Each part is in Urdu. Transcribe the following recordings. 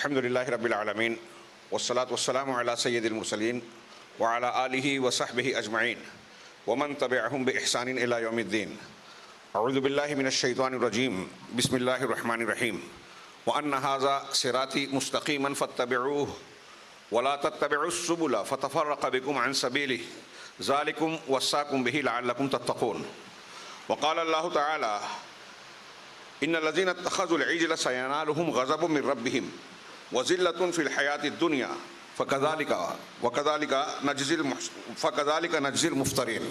الحمد للہ رب العالمین والصلاة والسلام علی سید المرسلین وعلی آلہ وصحبہ اجمعین ومن تبعہم بإحسان الی یوم الدین. اعوذ باللہ من الشیطان الرجیم. بسم اللہ الرحمن الرحیم. وأن هذا صراطی مستقیما فاتبعوه ولا تتبعوا السبل فتفرق بكم عن سبیلہ ذالکم وصاکم بہ لعلکم تتقون. وقال اللہ تعالی ان الذين اتخذوا العجل سينالهم غضب من ربهم وذلة في الحياة الدنيا فكذلك نجزي المفترين.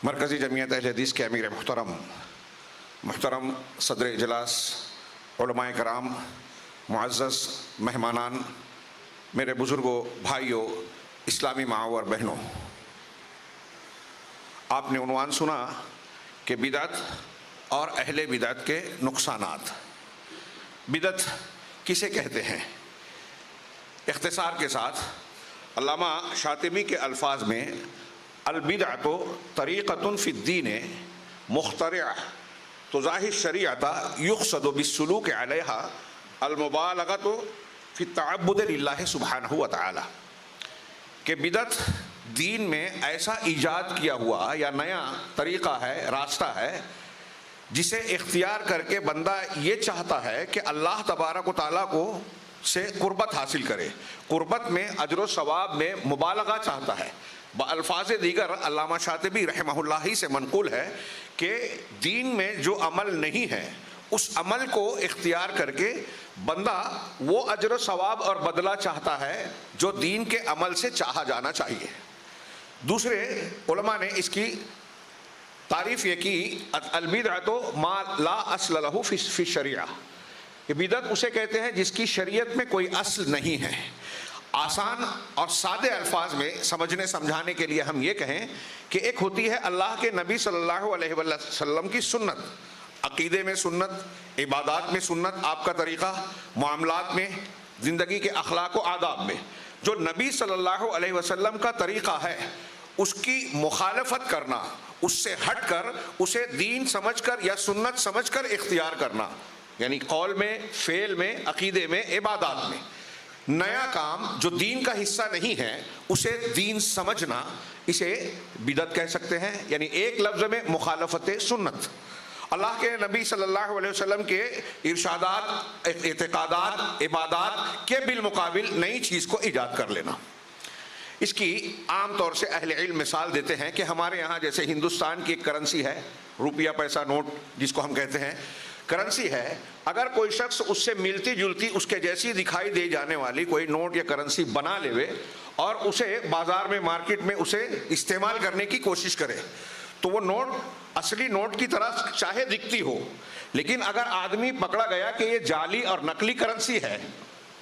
مرکزی جمعیت اہل حدیث کے امیر محترم صدر اجلاس، علماء کرام، معزز مہمانان، میرے بزرگوں، بھائیوں، اسلامی ماؤں اور بہنوں، آپ نے عنوان سنا کہ بدعت اور اہل بدعت کے نقصانات. بدعت کسے کہتے ہیں؟ اختصار کے ساتھ علامہ شاطبی کے الفاظ میں البدعۃ طریقۃ فی الدین مخترعہ تضاہی الشریعۃ یقصد بالسلوک علیہا المبالغۃ فی التعبد للہ سبحانہ وتعالی. کہ بدعت دین میں ایسا ایجاد کیا ہوا یا نیا طریقہ ہے، راستہ ہے، جسے اختیار کر کے بندہ یہ چاہتا ہے کہ اللہ تبارک و تعالیٰ کو سے قربت حاصل کرے، قربت میں اجر و ثواب میں مبالغہ چاہتا ہے. بالفاظ دیگر علامہ شاطبی رحمہ اللہ ہی سے منقول ہے کہ دین میں جو عمل نہیں ہے اس عمل کو اختیار کر کے بندہ وہ اجر و ثواب اور بدلہ چاہتا ہے جو دین کے عمل سے چاہا جانا چاہیے. دوسرے علماء نے اس کی تعریف یہ کی البدعۃ ما لا اصل لہ فی الشریعہ، کہ بدعت اسے کہتے ہیں جس کی شریعت میں کوئی اصل نہیں ہے. آسان اور سادے الفاظ میں سمجھنے سمجھانے کے لیے ہم یہ کہیں کہ ایک ہوتی ہے اللہ کے نبی صلی اللہ علیہ وسلم کی سنت، عقیدے میں سنت، عبادات میں سنت، آپ کا طریقہ، معاملات میں، زندگی کے اخلاق و آداب میں جو نبی صلی اللہ علیہ وسلم کا طریقہ ہے اس کی مخالفت کرنا، اس سے ہٹ کر اسے دین سمجھ کر یا سنت سمجھ کر اختیار کرنا، یعنی قول میں، فعل میں، عقیدے میں، عبادات میں نیا کام جو دین کا حصہ نہیں ہے اسے دین سمجھنا، اسے بدعت کہہ سکتے ہیں. یعنی ایک لفظ میں مخالفت سنت، اللہ کے نبی صلی اللہ علیہ وسلم کے ارشادات، اعتقادات، عبادات کے بالمقابل نئی چیز کو ایجاد کر لینا. اس کی عام طور سے اہل علم مثال دیتے ہیں کہ ہمارے یہاں جیسے ہندوستان کی ایک کرنسی ہے، روپیہ پیسہ نوٹ جس کو ہم کہتے ہیں، کرنسی ہے. اگر کوئی شخص اس سے ملتی جلتی اس کے جیسی دکھائی دے جانے والی کوئی نوٹ یا کرنسی بنا لے اور اسے بازار میں، مارکیٹ میں اسے استعمال کرنے کی کوشش کرے تو وہ نوٹ اصلی نوٹ کی طرح چاہے دکھتی ہو، لیکن اگر آدمی پکڑا گیا کہ یہ جعلی اور نقلی کرنسی ہے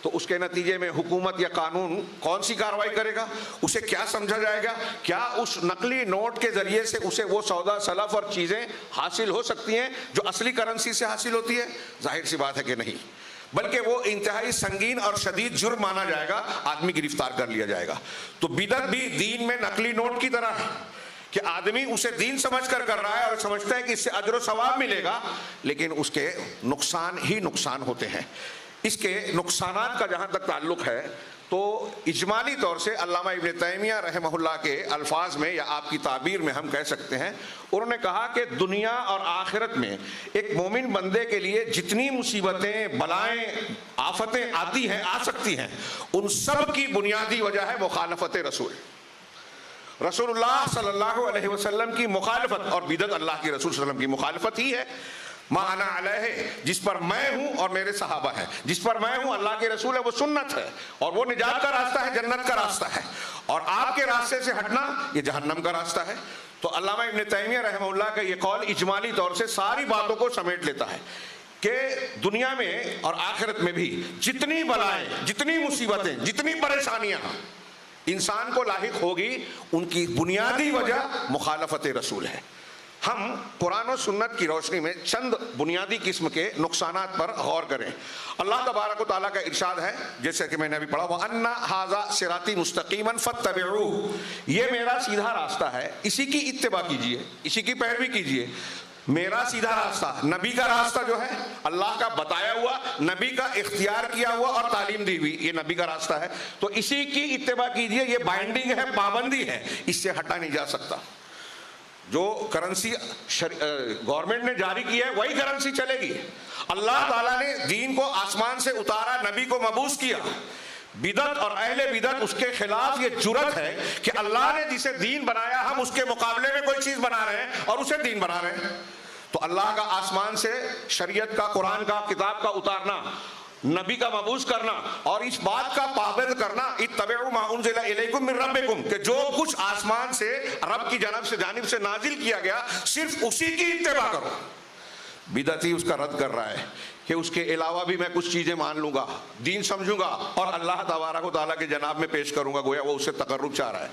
تو اس کے نتیجے میں حکومت یا قانون کون سی کارروائی کرے گا؟ اسے کیا سمجھا جائے گا؟ کیا اس نقلی نوٹ کے ذریعے سے اسے وہ سودا سلف اور چیزیں حاصل ہو سکتی ہیں جو اصلی کرنسی سے حاصل ہوتی ہے؟ ظاہر سی بات ہے کہ نہیں، بلکہ وہ انتہائی سنگین اور شدید جرم مانا جائے گا، آدمی گرفتار کر لیا جائے گا. تو بدعت بھی دین میں نقلی نوٹ کی طرح ہے کہ آدمی اسے دین سمجھ کر رہا ہے اور سمجھتا ہے کہ اس سے اجر و ثواب ملے گا، لیکن اس کے نقصان ہی نقصان ہوتے ہیں. اس کے نقصانات کا جہاں تک تعلق ہے تو اجمالی طور سے علامہ ابن تیمیہ رحمہ اللہ کے الفاظ میں یا آپ کی تعبیر میں ہم کہہ سکتے ہیں، انہوں نے کہا کہ دنیا اور آخرت میں ایک مومن بندے کے لیے جتنی مصیبتیں، بلائیں، آفتیں آتی ہیں، آ سکتی ہیں، ان سب کی بنیادی وجہ ہے مخالفت رسول اللہ صلی اللہ علیہ وسلم کی مخالفت. اور بدعت اللہ کے رسول صلی اللہ علیہ وسلم کی مخالفت ہی ہے. ما انا علیہ، جس پر میں ہوں اور میرے صحابہ ہیں، جس پر میں ہوں اللہ کے رسول ہے، وہ سنت ہے اور وہ نجات کا راستہ ہے، جنت کا راستہ ہے. اور آپ کے راستے سے ہٹنا یہ جہنم کا راستہ ہے. تو علامہ ابن تیمیہ رحمہ اللہ کا یہ قول اجمالی طور سے ساری باتوں کو سمیٹ لیتا ہے کہ دنیا میں اور آخرت میں بھی جتنی بلائیں، جتنی مصیبتیں، جتنی پریشانیاں انسان کو لاحق ہوگی، ان کی بنیادی وجہ مخالفت رسول ہے. ہم قرآن و سنت کی روشنی میں چند بنیادی قسم کے نقصانات پر غور کریں. اللہ تبارک و تعالیٰ کا ارشاد ہے جیسے کہ میں نے ابھی پڑھا وَأَنَّ هَذَا صِرَاطِي مُسْتَقِيمًا فَاتَّبِعُوهُ، یہ میرا سیدھا راستہ ہے، اسی کی اتباع کیجئے، اسی کی پیروی کیجئے. میرا سیدھا راستہ، نبی کا راستہ جو ہے اللہ کا بتایا ہوا، نبی کا اختیار کیا ہوا اور تعلیم دی ہوئی، یہ نبی کا راستہ ہے، تو اسی کی اتباع کیجئے۔ یہ بائنڈنگ ہے، پابندی ہے، اس سے ہٹا نہیں جا سکتا۔ جو کرنسی گورنمنٹ نے جاری کی ہے وہی کرنسی چلے گی۔ اللہ تعالیٰ نے دین کو آسمان سے اتارا، نبی کو مبعوث کیا۔ بدعت اور اہل بدعت اس کے خلاف یہ جرأت ہے کہ اللہ نے جسے دین بنایا ہم اس کے مقابلے میں کوئی چیز بنا رہے ہیں اور اسے دین بنا رہے ہیں۔ تو اللہ کا آسمان سے شریعت کا، قرآن کا، کتاب کا اتارنا، نبی کا مبعوث کرنا اور اس بات کا پابند کرنا، اتبعوا ما انزل الیکم من ربکم، کہ جو کچھ آسمان سے رب کی جانب سے نازل کیا گیا صرف اسی کی اتباع کرو۔ بدعتی اس کا رد کر رہا ہے کہ اس کے علاوہ بھی میں کچھ چیزیں مان لوں گا، دین سمجھوں گا اور اللہ تبارک و تعالیٰ کے جناب میں پیش کروں گا، گویا وہ اس سے تقرب چاہ رہا ہے۔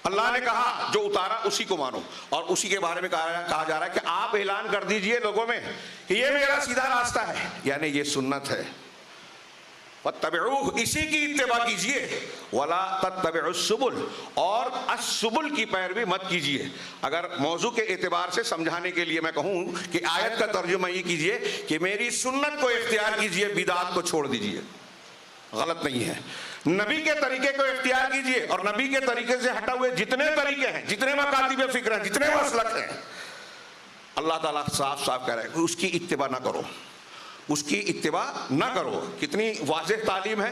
اللہ نے کہا جو اتارا اسی کو مانو، اور اسی کے بارے میں کہا جا رہا ہے کہ آپ اعلان کر دیجئے لوگوں میں کہ یہ میرا سیدھا راستہ ہے، یعنی یہ سنت ہے، فاتبعوہ، اسی کی اتباع کیجئے، ولا تتبعوا السبل، اور السبل کی پیروی مت کیجئے۔ اگر موضوع کے اعتبار سے سمجھانے کے لیے میں کہوں کہ آیت کا ترجمہ یہ کیجئے کہ میری سنت کو اختیار کیجئے، بدعات کو چھوڑ دیجئے، غلط نہیں ہے۔ نبی کے طریقے کو اختیار کیجئے اور نبی کے طریقے سے ہٹا ہوئے جتنے طریقے ہیں، جتنے مکاتب فکر ہیں، جتنے مسلک ہیں، اللہ تعالیٰ صاف صاف کہہ رہا ہے کہ اس کی اتباع نہ کرو، اس کی اتباع نہ کرو۔ کتنی واضح تعلیم ہے۔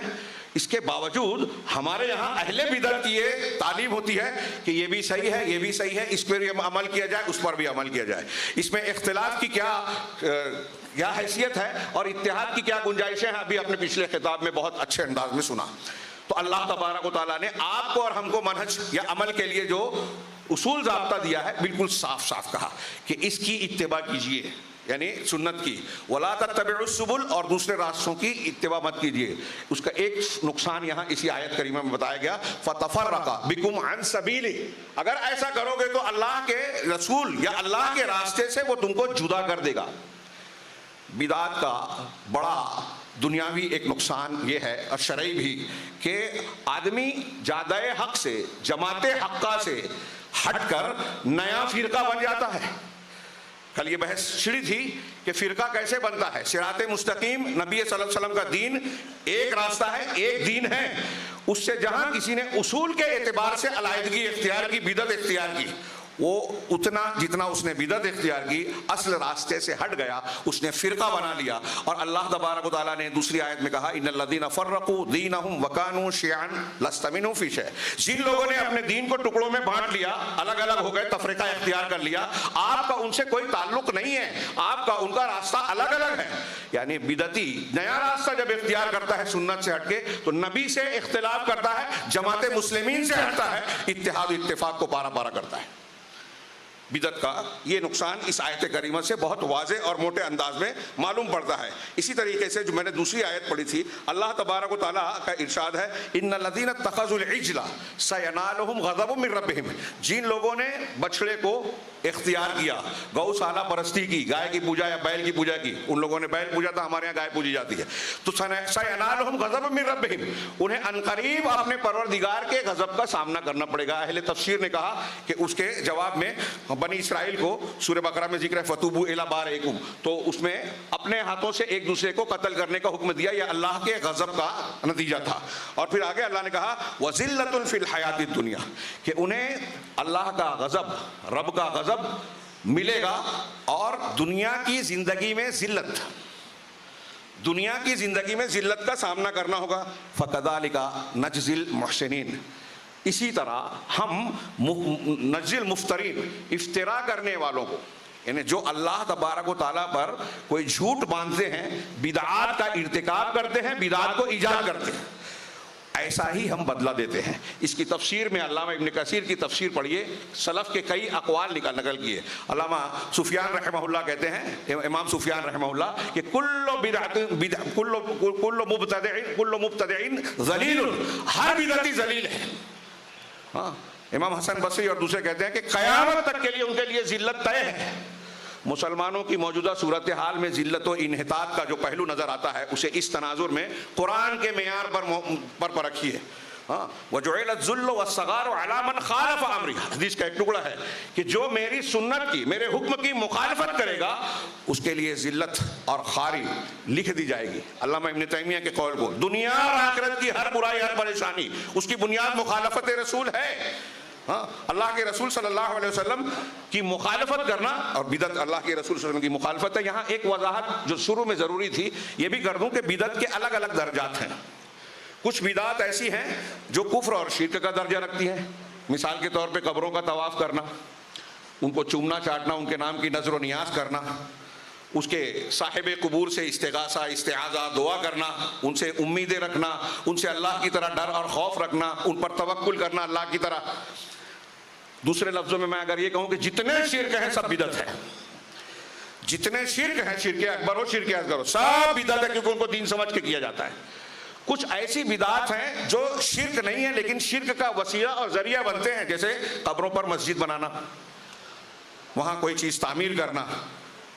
اس کے باوجود ہمارے یہاں اہل بدعت کی یہ تعلیم ہوتی ہے کہ یہ بھی صحیح ہے، یہ بھی صحیح ہے، اس پر بھی عمل کیا جائے، اس پر بھی عمل کیا جائے۔ اس میں اختلاف کی کیا حیثیت ہے اور اتحاد کی کیا گنجائشیں ہیں، ابھی اپنے پچھلے خطاب میں بہت اچھے انداز میں سنا۔ تو اللہ تبارک و تعالیٰ نے آپ کو اور ہم کو منہج یا عمل کے لیے جو اصول ضابطہ دیا ہے، بالکل صاف صاف کہا کہ اس کی اتباع کیجئے، یعنی سنت کی، ولا تتبعوا السبل، اور دوسرے راستوں کی اتباع مت کیجیے۔ اس کا ایک نقصان یہاں اسی آیت کریمہ میں بتایا گیا، فتفرق بکم عن سبیلہ، اگر ایسا کرو گے تو اللہ کے رسول یا اللہ کے راستے سے وہ تم کو جدا کر دے گا۔ بدعات کا بڑا دنیاوی ایک نقصان یہ ہے اور شرعی بھی کہ آدمی جادہ حق سے، جماعت حقہ سے ہٹ کر نیا فرقہ بن جاتا ہے۔ کل یہ بحث چھڑی تھی کہ فرقہ کیسے بنتا ہے۔ صراط مستقیم نبی صلی اللہ علیہ وسلم کا دین ایک راستہ ہے، ایک دین ہے، اس سے جہاں کسی نے اصول کے اعتبار سے علیحدگی اختیار کی، بدعت اختیار کی، وہ اتنا جتنا اس نے بدعت اختیار کی اصل راستے سے ہٹ گیا، اس نے فرقہ بنا لیا۔ اور اللہ تبارک و تعالیٰ نے دوسری آیت میں کہا، ان الذین فرقوا دینہم وکانوا شیعا لست منہم فی شیء، جن لوگوں نے اپنے دین کو ٹکڑوں میں بانٹ لیا، الگ الگ ہو گئے، تفریقہ اختیار کر لیا، آپ کا ان سے کوئی تعلق نہیں ہے، آپ کا ان کا راستہ الگ الگ ہے۔ یعنی بدعتی نیا راستہ جب اختیار کرتا ہے سنت سے ہٹ کے، تو نبی سے اختلاف کرتا ہے، جماعت مسلمین سے ہٹتا ہے، اتحاد و اتفاق کو پارا پارا کرتا ہے۔ بدعت کا یہ نقصان اس آیت کریمہ سے بہت واضح اور موٹے انداز میں معلوم پڑتا ہے۔ اسی طریقے سے جو میں نے دوسری آیت پڑھی تھی، اللہ تبارک و تعالیٰ کا ارشاد ہے، ان الذین اتخذوا العجل سینالہم غضب من ربہم، جن لوگوں نے بچڑے کو اختیار کیا، گوشالہ پرستی کی، گائے کی پوجا یا بیل کی پوجا کی، ان لوگوں نے بیل پوجا تھا، ہمارے یہاں گائے پوجی جاتی ہے، تو سینالہم غضب من ربہم، انہیں عنقریب اپنے پروردگار کے غضب کا سامنا کرنا پڑے گا۔ اہل تفسیر نے کہا کہ اس کے جواب میں بنی اسرائیل کو سورہ بقرہ میں ذکر ہے، فتوبوا الی بارئکم، تو اس میں اپنے ہاتھوں سے ایک دوسرے کو قتل کرنے کا حکم دیا، یہ اللہ کے غضب کا نتیجہ تھا۔ اور پھر آگے اللہ نے کہا وذلۃ فی الحیاۃ الدنیا، کہ انہیں اللہ کا غضب، رب کا غضب ملے گا اور دنیا کی زندگی میں ذلت، دنیا کی زندگی میں ذلت کا سامنا کرنا ہوگا۔ فکذالک نجزی المحسنین، اسی طرح ہم نجزی المفترین، افترا کرنے والوں کو، یعنی جو اللہ تبارک و تعالیٰ پر کوئی جھوٹ باندھتے ہیں، بدعات کا ارتکاب کرتے ہیں، بدعات کو ایجاد کرتے ہیں، ایسا ہی ہم بدلہ دیتے ہیں۔ اس کی تفسیر میں علامہ ابن کثیر کی تفسیر پڑھیے، سلف کے کئی اقوال نقل کیے۔ علامہ سفیان رحمہ اللہ کہتے ہیں، امام سفیان رحمہ اللہ، کہ کل مبتدع ذلیل، ہر بدعتی ذلیل ہے۔ ہاں، امام حسن بصری اور دوسرے کہتے ہیں کہ قیامت تک کے لیے ان کے لیے ذلت طے ہے۔ مسلمانوں کی موجودہ صورتحال میں ذلت و انحطاط کا جو پہلو نظر آتا ہے، اسے اس تناظر میں قرآن کے معیار پر پرکھیے۔ ہاں وجعل الذل والصغار علی من خالف امری، حدیث کا ایک ٹکڑا ہے کہ جو میری سنت کی، میرے حکم کی مخالفت کرے گا اس کے لیے ذلت اور خواری لکھ دی جائے گی۔ علامہ ابن تیمیہ کے قول کو، دنیا اور آخرت کی ہر برائی، ہر پریشانی، اس کی بنیاد مخالفت رسول ہے۔ ہاں اللہ کے رسول صلی اللہ علیہ وسلم کی مخالفت کرنا اور بدعت اللہ کے رسول صلی اللہ علیہ وسلم کی مخالفت ہے۔ یہاں ایک وضاحت جو شروع میں ضروری تھی یہ بھی کر دوں کہ بدعت کے الگ الگ درجات ہیں۔ کچھ بدعات ایسی ہیں جو کفر اور شرک کا درجہ رکھتی ہیں، مثال کے طور پہ قبروں کا طواف کرنا، ان کو چومنا چاٹنا، ان کے نام کی نظر و نیاز کرنا، اس کے صاحب قبور سے استغاثہ، استعاذہ، دعا کرنا، ان سے امیدیں رکھنا، ان سے اللہ کی طرح ڈر اور خوف رکھنا، ان پر توکل کرنا اللہ کی طرح۔ دوسرے لفظوں میں اگر یہ کہوں کہ جتنے شرک ہیں سب بدعت ہے، جتنے شرک ہیں، شرک اکبر ہو شرک اصغر ہو، سب بدعت ہے، کیونکہ ان کو دین سمجھ کے کیا جاتا ہے۔ کچھ ایسی بدعات ہیں جو شرک نہیں ہے لیکن شرک کا وسیلہ اور ذریعہ بنتے ہیں، جیسے قبروں پر مسجد بنانا، وہاں کوئی چیز تعمیر کرنا،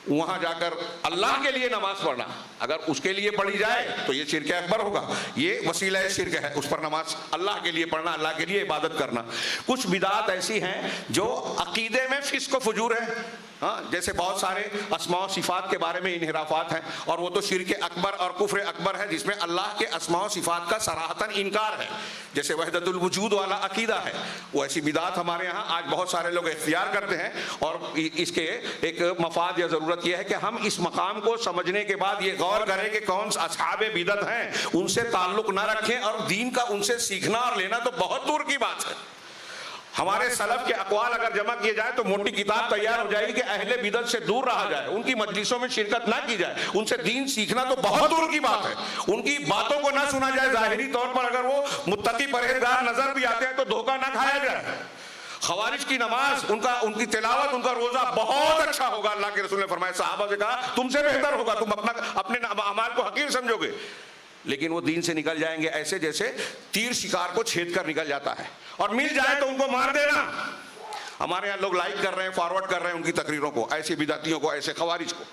وہاں جا کر اللہ کے لیے نماز پڑھنا، اگر اس کے لیے پڑھی جائے تو یہ شرک اکبر ہوگا، یہ وسیلہ شرک ہے، اس پر نماز اللہ کے لیے پڑھنا، اللہ کے لیے عبادت کرنا۔ کچھ بدعات ایسی ہیں جو عقیدے میں فسق و فجور ہے، ہاں جیسے بہت سارے اسماء و صفات کے بارے میں انحرافات ہیں، اور وہ تو شرک اکبر اور کفر اکبر ہے جس میں اللہ کے اسماء و صفات کا صراحتاً انکار ہے، جیسے وحدت الوجود والا عقیدہ ہے۔ وہ ایسی بدعات ہمارے یہاں آج بہت سارے لوگ اختیار کرتے ہیں، اور اس کے ایک مفاد یا ضرورت یہ ہے کہ ہم اس مقام کو سمجھنے کے بعد یہ غور کریں کہ کون اصحاب بدعت ہیں، ان سے تعلق نہ رکھیں، اور دین کا ان سے سیکھنا اور لینا تو بہت دور کی بات ہے۔ ہمارے سلف کے اقوال اگر جمع کیے جائے تو موٹی کتاب تیار ہو جائے گی کہ اہل بدعت سے دور رہا جائے، ان کی مجلسوں میں شرکت نہ کی جائے، ان سے دین سیکھنا تو بہت دور کی بات ہے، ان کی باتوں کو نہ سنا جائے، ظاہری طور پر اگر وہ متقی پرہیزگار نظر بھی آتے ہیں تو دھوکہ نہ کھایا جائے۔ خوارج کی نماز، ان کی تلاوت، ان کا روزہ بہت اچھا ہوگا، اللہ کے رسول نے فرمایا، صحابہ سے کہا تم سے بہتر ہوگا، تم اپنے اعمال کو حقیر سمجھو گے، لیکن وہ دین سے نکل جائیں گے ایسے جیسے تیر شکار کو چھید کر نکل جاتا ہے، اور مل جائے تو ان کو مار دینا۔ ہمارے یہاں لوگ لائک کر رہے ہیں، فارورڈ کر رہے ہیں ان کی تقریروں کو، ایسے بدعتیوں کو، ایسے خوارج کو۔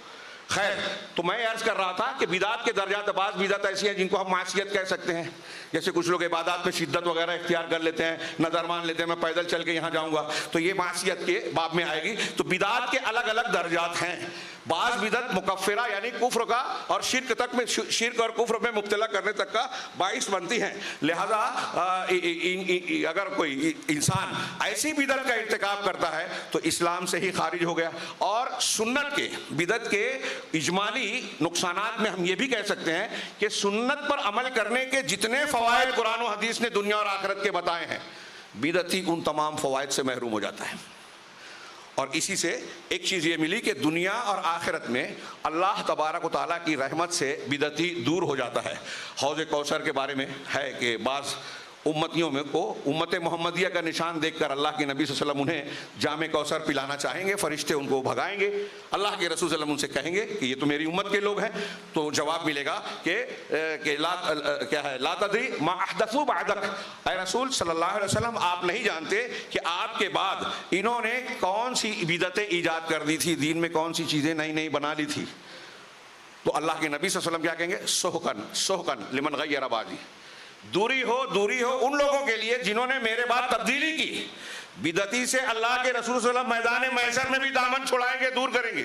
خیر، تو میں عرض کر رہا تھا کہ بدعات کے درجات، بعض بدعت ایسی ہیں جن کو ہم معصیت کہہ سکتے ہیں، جیسے کچھ لوگ عبادات میں شدت وغیرہ اختیار کر لیتے ہیں، نظر مان لیتے ہیں میں پیدل چل کے یہاں جاؤں گا، تو یہ معصیت کے باب میں آئے گی۔ تو بدعات کے الگ الگ درجات ہیں، بعض بدعت مکفرہ یعنی کفر کا اور شرک تک میں، شرک اور کفر میں مبتلا کرنے تک کا باعث بنتی ہیں، لہذا اگر کوئی انسان ایسی بدعت کا ارتکاب کرتا ہے تو اسلام سے ہی خارج ہو گیا۔ اور سنت کے، بدعت کے اجمالی نقصانات میں ہم یہ بھی کہہ سکتے ہیں کہ سنت پر عمل کرنے کے جتنے فوائد قرآن و حدیث نے دنیا اور آخرت کے بتائے ہیں، بدعتی ان تمام فوائد سے محروم ہو جاتا ہے۔ اور اسی سے ایک چیز یہ ملی کہ دنیا اور آخرت میں اللہ تبارک و تعالیٰ کی رحمت سے بدعتی دور ہو جاتا ہے۔ حوض کوثر کے بارے میں ہے کہ بعض امتیوں میں کو امت محمدیہ کا نشان دیکھ کر اللہ کے نبی صلی اللہ علیہ وسلم انہیں جام کوثر پلانا چاہیں گے، فرشتے ان کو بھگائیں گے، اللہ کے رسول صلی اللہ علیہ وسلم ان سے کہیں گے کہ یہ تو میری امت کے لوگ ہیں، تو جواب ملے گا کہ لا تدری ما احدثوا بعدک، اے رسول صلی اللہ علیہ وسلم آپ نہیں جانتے کہ آپ کے بعد انہوں نے کون سی بدعتیں ایجاد کر دی تھی، دین میں کون سی چیزیں نئی نئی بنا لی تھی۔ تو اللہ کے نبی صلی اللہ علیہ وسلم کیا کہیں گے؟ سحقن سحقن لمن غیر بعدی، دوری ہو ان لوگوں کے لیے جنہوں نے میرے بعد تبدیلی کی۔ بدعتی سے اللہ کے رسول صلی اللہ علیہ وسلم میدان محشر میں بھی دامن چھڑائیں گے، دور کریں گے،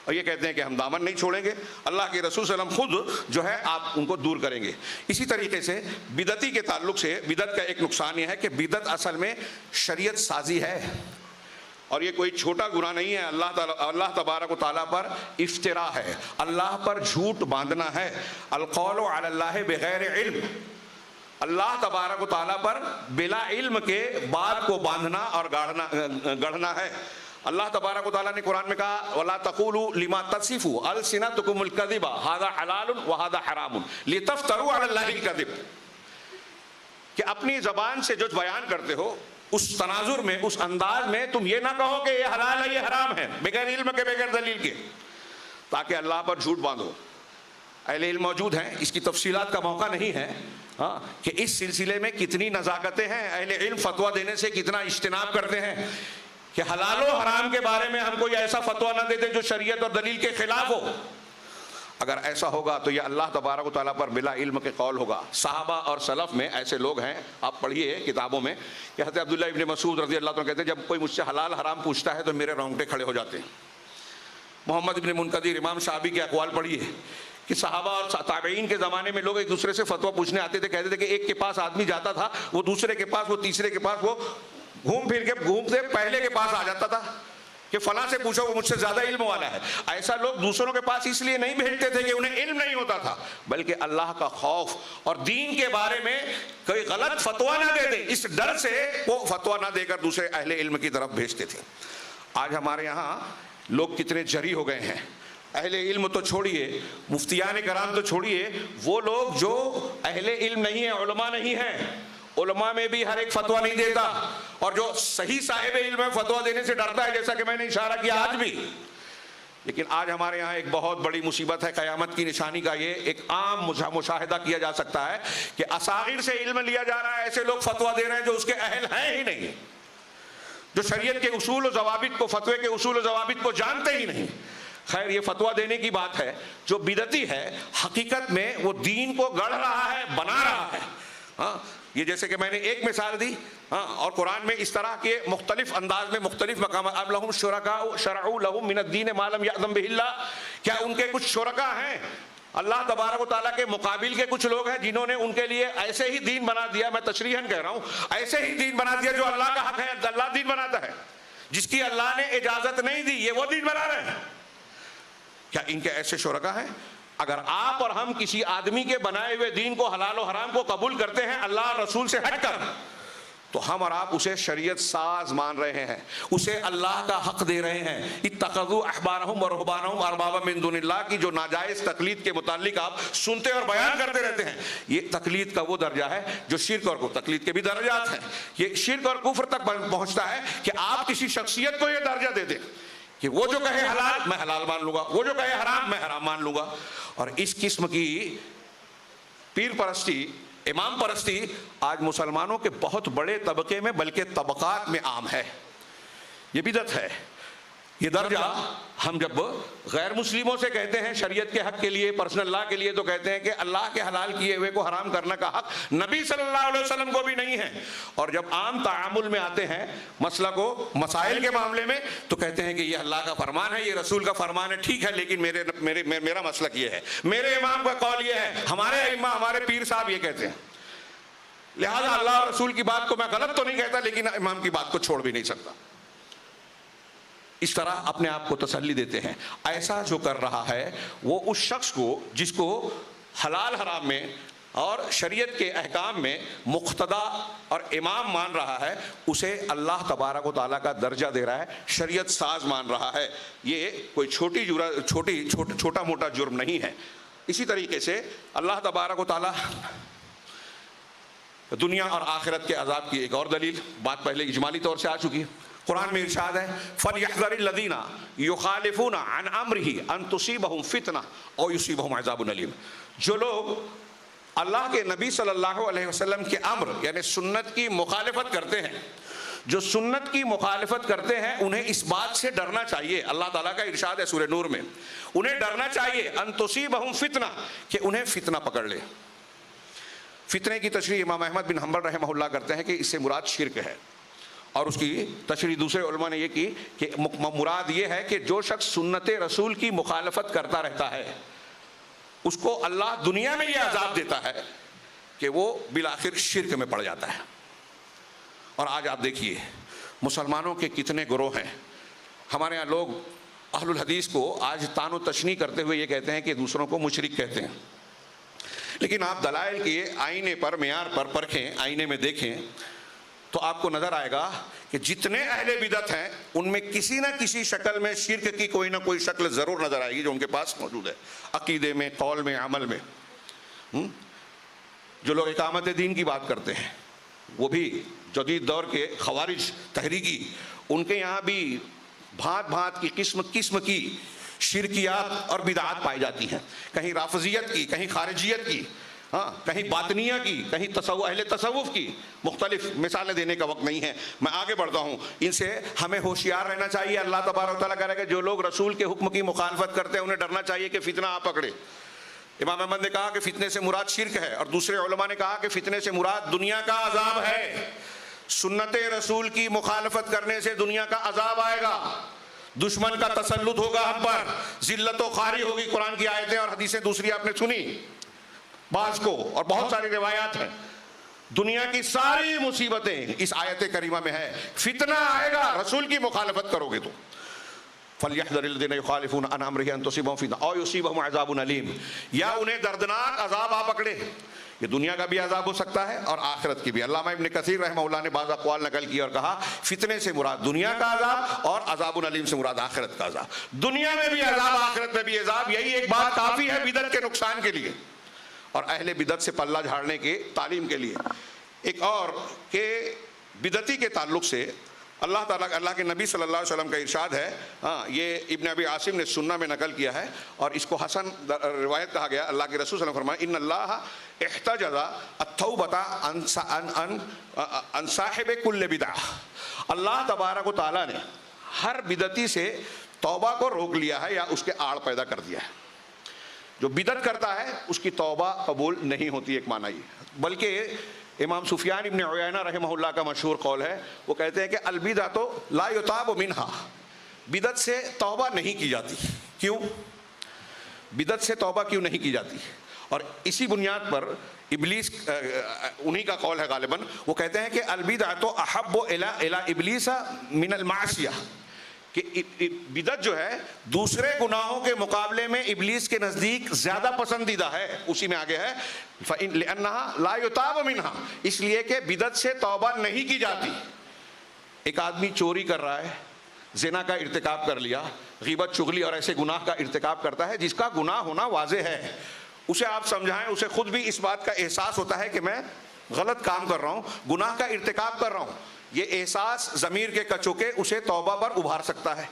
اور یہ کہتے ہیں کہ ہم دامن نہیں چھوڑیں گے، اللہ کے رسول صلی اللہ علیہ وسلم خود جو ہے آپ ان کو دور کریں گے۔ اسی طریقے سے بدعتی کے تعلق سے بدعت کا ایک نقصان یہ ہے کہ بدعت اصل میں شریعت سازی ہے، اور یہ کوئی چھوٹا گناہ نہیں ہے، اللہ تبارک و تعالیٰ پر افتراء ہے، اللہ پر جھوٹ باندھنا ہے، القول علی اللہ بغیر علم، اللہ تبارک و تعالیٰ پر بلا علم کے بات کو باندھنا اور گڑھنا ہے۔ اللہ تبارک و تعالیٰ نے قرآن میں کہا وَلَا تَقُولُوا لِمَا تَصِفُوا أَلْسِنَتُكُمُ الْكَذِبَ هَذَا حَلَالٌ وَهَذَا حَرَامٌ لِتَفْتَرُوا عَلَى اللَّهِ الْكَذِبَ، کہ اپنی زبان سے جو بیان کرتے ہو اس تناظر میں، اس انداز میں تم یہ نہ کہو کہ یہ حلال ہے یہ حرام ہے، بغیر علم کے، بغیر دلیل کے، تاکہ اللہ پر جھوٹ باندھو۔ اہل علم موجود ہیں، اس کی تفصیلات کا موقع نہیں ہے ہاں کہ اس سلسلے میں کتنی نزاکتیں ہیں، اہل علم فتویٰ دینے سے کتنا اجتناب کرتے ہیں کہ حلال و حرام کے بارے میں ہم کوئی ایسا فتویٰ نہ دیتے جو شریعت اور دلیل کے خلاف ہو۔ اگر ایسا ہوگا تو یہ اللہ تبارک و تعالیٰ پر بلا علم کے قول ہوگا. صحابہ اور سلف میں ایسے لوگ ہیں, آپ پڑھیے کتابوں میں, کہ حضرت عبداللہ ابن مسعود رضی اللہ عنہ کہتے ہیں جب کوئی مجھ سے حلال حرام پوچھتا ہے تو میرے رونگٹے کھڑے ہو جاتے ہیں. محمد ابن منقدر, امام شعبی کے اقوال پڑھیے کہ صحابہ اور تابعین کے زمانے میں لوگ ایک دوسرے سے فتویٰ پوچھنے آتے تھے, کہتے تھے کہ ایک کے پاس آدمی جاتا تھا, وہ دوسرے کے پاس, وہ تیسرے کے پاس, وہ گھوم پھر کے گھومتے پہلے کے پاس آ جاتا تھا کہ فلاں سے پوچھو وہ مجھ سے زیادہ علم والا ہے. ایسا لوگ دوسروں کے پاس اس لیے نہیں بھیجتے تھے کہ انہیں علم نہیں ہوتا تھا, بلکہ اللہ کا خوف اور دین کے بارے میں کوئی غلط فتویٰ نہ دے دے, اس ڈر سے وہ فتویٰ نہ دے کر دوسرے اہل علم کی طرف بھیجتے تھے. آج ہمارے یہاں لوگ کتنے جری ہو گئے ہیں. اہل علم تو چھوڑیے, مفتیان کرام تو چھوڑیے, وہ لوگ جو اہل علم نہیں ہیں, علماء نہیں ہیں, علماء میں بھی ہر ایک فتویٰ نہیں دیتا, اور جو صحیح صاحب علم ہے فتویٰ دینے سے ڈرتا ہے, جیسا کہ میں نے اشارہ کیا آج بھی. لیکن آج ہمارے یہاں ایک بہت بڑی مصیبت ہے, قیامت کی نشانی کا یہ ایک عام مشاہدہ کیا جا سکتا ہے کہ اصاغر سے علم لیا جا رہا ہے, ایسے لوگ فتویٰ دے رہے ہیں جو اس کے اہل ہیں ہی نہیں, جو شریعت کے اصول و ضوابط کو, فتوے کے اصول و ضوابط کو جانتے ہی نہیں. خیر, یہ فتویٰ دینے کی بات ہے. جو بدعتی ہے حقیقت میں وہ دین کو گڑھ رہا ہے, بنا رہا ہے. ہاں, یہ جیسے کہ میں نے ایک مثال دی, اور قرآن میں اس طرح کے مختلف انداز میں مختلف مقامات, اب لہم شرکاء شرعوا لہم من الدین ما لم یأذن بہ اللہ, کیا ان کے کچھ شرکاء ہیں, اللہ تبارک و تعالیٰ کے مقابل کے کچھ لوگ ہیں جنہوں نے ان کے لیے ایسے ہی دین بنا دیا, میں تشریحاً کہہ رہا ہوں, ایسے ہی دین بنا دیا جو اللہ کا حق ہے. اللہ دین بناتا ہے, جس کی اللہ نے اجازت نہیں دی, یہ وہ دین بنا رہے ہیں. کیا ان کے ایسے شرکاء ہیں؟ اگر آپ اور ہم کسی آدمی کے بنائے ہوئے دین کو, حلال و حرام کو قبول کرتے ہیں اللہ اور رسول سے ہٹ کر, تو ہم اور آپ اسے شریعت ساز مان رہے ہیں, اسے اللہ کا حق دے رہے ہیں. اتخذوا احبارهم ورهبانهم اربابا من دون اللہ کی جو ناجائز تقلید کے متعلق آپ سنتے اور بیان کرتے رہتے ہیں, یہ تقلید کا وہ درجہ ہے جو شرک اور تقلید کے بھی درجات ہیں. یہ شرک اور کفر تک پہنچتا ہے کہ آپ کسی شخصیت کو یہ درجہ دے دیں کہ وہ جو کہے حلال میں حلال مان لوں گا, وہ جو کہے حرام میں حرام مان لوں گا. اور اس قسم کی پیر پرستی, امام پرستی آج مسلمانوں کے بہت بڑے طبقے میں بلکہ طبقات میں عام ہے. یہ بدعت ہے. یہ درجہ ہم جب غیر مسلموں سے کہتے ہیں شریعت کے حق کے لیے, پرسنل لا کے لیے, تو کہتے ہیں کہ اللہ کے حلال کیے ہوئے کو حرام کرنے کا حق نبی صلی اللہ علیہ وسلم کو بھی نہیں ہے. اور جب عام تعامل میں آتے ہیں مسئلہ کو, مسائل کے معاملے میں, تو کہتے ہیں کہ یہ اللہ کا فرمان ہے, یہ رسول کا فرمان ہے, ٹھیک ہے, لیکن میرا مسلک یہ ہے, میرے امام کا قول یہ ہے, ہمارے ائمہ, ہمارے پیر صاحب یہ کہتے ہیں, لہذا اللہ اور رسول کی بات کو میں غلط تو نہیں کہتا لیکن امام کی بات کو چھوڑ بھی نہیں سکتا. اس طرح اپنے آپ کو تسلی دیتے ہیں. ایسا جو کر رہا ہے وہ اس شخص کو جس کو حلال حرام میں اور شریعت کے احکام میں مقتدا اور امام مان رہا ہے, اسے اللہ تبارک و تعالیٰ کا درجہ دے رہا ہے, شریعت ساز مان رہا ہے. یہ کوئی چھوٹا موٹا جرم نہیں ہے. اسی طریقے سے اللہ تبارک و تعالیٰ دنیا اور آخرت کے عذاب کی ایک اور دلیل, بات پہلے اجمالی طور سے آ چکی ہے. قرآن میں ارشاد ہے فَلْيَحْذَرِ الَّذِينَ يُخَالِفُونَ عَنْ أَمْرِهِ أَن تُصِيبَهُمْ فِتْنَةٌ أَوْ يُصِيبَهُمْ عَذَابٌ أَلِيمٌ. جو لوگ اللہ کے نبی صلی اللہ علیہ وسلم کے امر یعنی سنت کی مخالفت کرتے ہیں, جو سنت کی مخالفت کرتے ہیں, انہیں اس بات سے ڈرنا چاہیے, اللہ تعالیٰ کا ارشاد ہے سورہ نور میں, انہیں ڈرنا چاہیے أَن تُصِيبَهُمْ فِتْنَةٌ کہ انہیں فتنہ پکڑ لے. فتنے کی تشریح امام احمد بن حنبل رحمہ اللہ کرتے ہیں کہ اس سے مراد شرک ہے, اور اس کی تشریح دوسرے علماء نے یہ کی کہ مراد یہ ہے کہ جو شخص سنت رسول کی مخالفت کرتا رہتا ہے اس کو اللہ دنیا میں یہ عذاب دیتا ہے کہ وہ بالآخر شرک میں پڑ جاتا ہے. اور آج آپ دیکھیے مسلمانوں کے کتنے گروہ ہیں. ہمارے یہاں لوگ اہل الحدیث کو آج تان و تشنیع کرتے ہوئے یہ کہتے ہیں کہ دوسروں کو مشرک کہتے ہیں, لیکن آپ دلائل کے آئینے پر, معیار پر پرکھیں, آئینے میں دیکھیں تو آپ کو نظر آئے گا کہ جتنے اہل بدعت ہیں ان میں کسی نہ کسی شکل میں شرک کی کوئی نہ کوئی شکل ضرور نظر آئے گی جو ان کے پاس موجود ہے, عقیدے میں, قول میں, عمل میں. جو لوگ اقامت دین کی بات کرتے ہیں وہ بھی جدید دور کے خوارج تحریکی, ان کے یہاں بھی بھانت بھانت کی قسم کی شرکیات اور بدعات پائی جاتی ہیں, کہیں رافضیت کی, کہیں خارجیت کی, ہاں کہیں باطنیہ کی، کہیں اہل تصوف کی، مختلف مثالیں دینے کا وقت نہیں ہے، میں آگے بڑھتا ہوں۔ ان سے ہمیں ہوشیار رہنا چاہیے۔ اللہ تبارک و تعالیٰ کہہ رہا ہے کہ جو لوگ رسول کے حکم کی مخالفت کرتے ہیں انہیں ڈرنا چاہیے کہ فتنہ آ پکڑے۔ امام احمد نے کہا کہ فتنے سے مراد شرک ہے، اور دوسرے علماء نے کہا کہ فتنے سے مراد دنیا کا عذاب ہے۔ سنت رسول کی مخالفت کرنے سے دنیا کا عذاب آئے گا، دشمن کا تسلط ہوگا ہم پر، ذلت و خواری ہوگی۔ قرآن کی آیتیں اور حدیثیں دوسری آپ نے سنی بعض کو، اور بہت ساری روایات ہیں۔ دنیا کی ساری مصیبتیں اس آیت کریمہ میں ہے۔ فتنہ آئے گا رسول کی مخالفت کرو گے تو۔ فَلْيَحْذَرِ الَّذِينَ يُخَالِفُونَ عَنْ أَمْرِهِ أَن تُصِيبَهُمْ فِتْنَةٌ أَوْ يُصِيبَهُمْ عَذَابٌ أَلِيمٌ، یا انہیں دردناک عذاب آ پکڑے۔ یہ دنیا کا بھی عذاب ہو سکتا ہے اور آخرت کی بھی۔ علامہ ابن کثیر رحمہ اللہ نے بعض اقوال نقل کی اور کہا فتنے سے مراد دنیا کا عذاب اور عذاب العلیم سے مراد آخرت کا عذاب۔ دنیا میں بھی عذاب، آخرت میں بھی عذاب، یہی ایک بات کافی ہے بدعت کے نقصان کے لیے اور اہل بدعت سے پلہ جھاڑنے کے تعلیم کے لیے۔ ایک اور کہ بدعتی کے تعلق سے اللہ تعالیٰ اللہ کے نبی صلی اللہ علیہ وسلم کا ارشاد ہے، یہ ابن ابی عاصم نے سنہ میں نقل کیا ہے اور اس کو حسن روایت کہا گیا۔ اللہ کے رسول صلی اللہ علیہ وسلم فرمایا ان اللہ احتجز التوبۃ عن صاحب کل بدعہ، اللہ تبارک و تعالیٰ نے ہر بدعتی سے توبہ کو روک لیا ہے یا اس کے آڑ پیدا کر دیا ہے۔ جو بدعت کرتا ہے اس کی توبہ قبول نہیں ہوتی، ایک معنی یہ۔ بلکہ امام سفیان ابن عیینہ رحمہ اللہ کا مشہور قول ہے، وہ کہتے ہیں کہ البدعۃ لا یتاب منہا، بدعت سے توبہ نہیں کی جاتی۔ کیوں بدعت سے توبہ کیوں نہیں کی جاتی؟ اور اسی بنیاد پر ابلیس، انہی کا قول ہے غالباً، وہ کہتے ہیں کہ البدعۃ احب الی ابلیس من المعصیہ، کہ بدعت جو ہے دوسرے گناہوں کے مقابلے میں ابلیس کے نزدیک زیادہ پسندیدہ ہے۔ اسی میں آگے ہے لِأَنَّهَا لَا يُتَابُ مِنْهَا، اس لیے کہ بدعت سے توبہ نہیں کی جاتی۔ ایک آدمی چوری کر رہا ہے، زنا کا ارتکاب کر لیا، غیبت چغلی اور ایسے گناہ کا ارتکاب کرتا ہے جس کا گناہ ہونا واضح ہے، اسے آپ سمجھائیں، اسے خود بھی اس بات کا احساس ہوتا ہے کہ میں غلط کام کر رہا ہوں، گناہ کا ارتکاب کر رہا ہوں۔ یہ احساس ضمیر کے کچوکے اسے توبہ پر ابھار سکتا ہے۔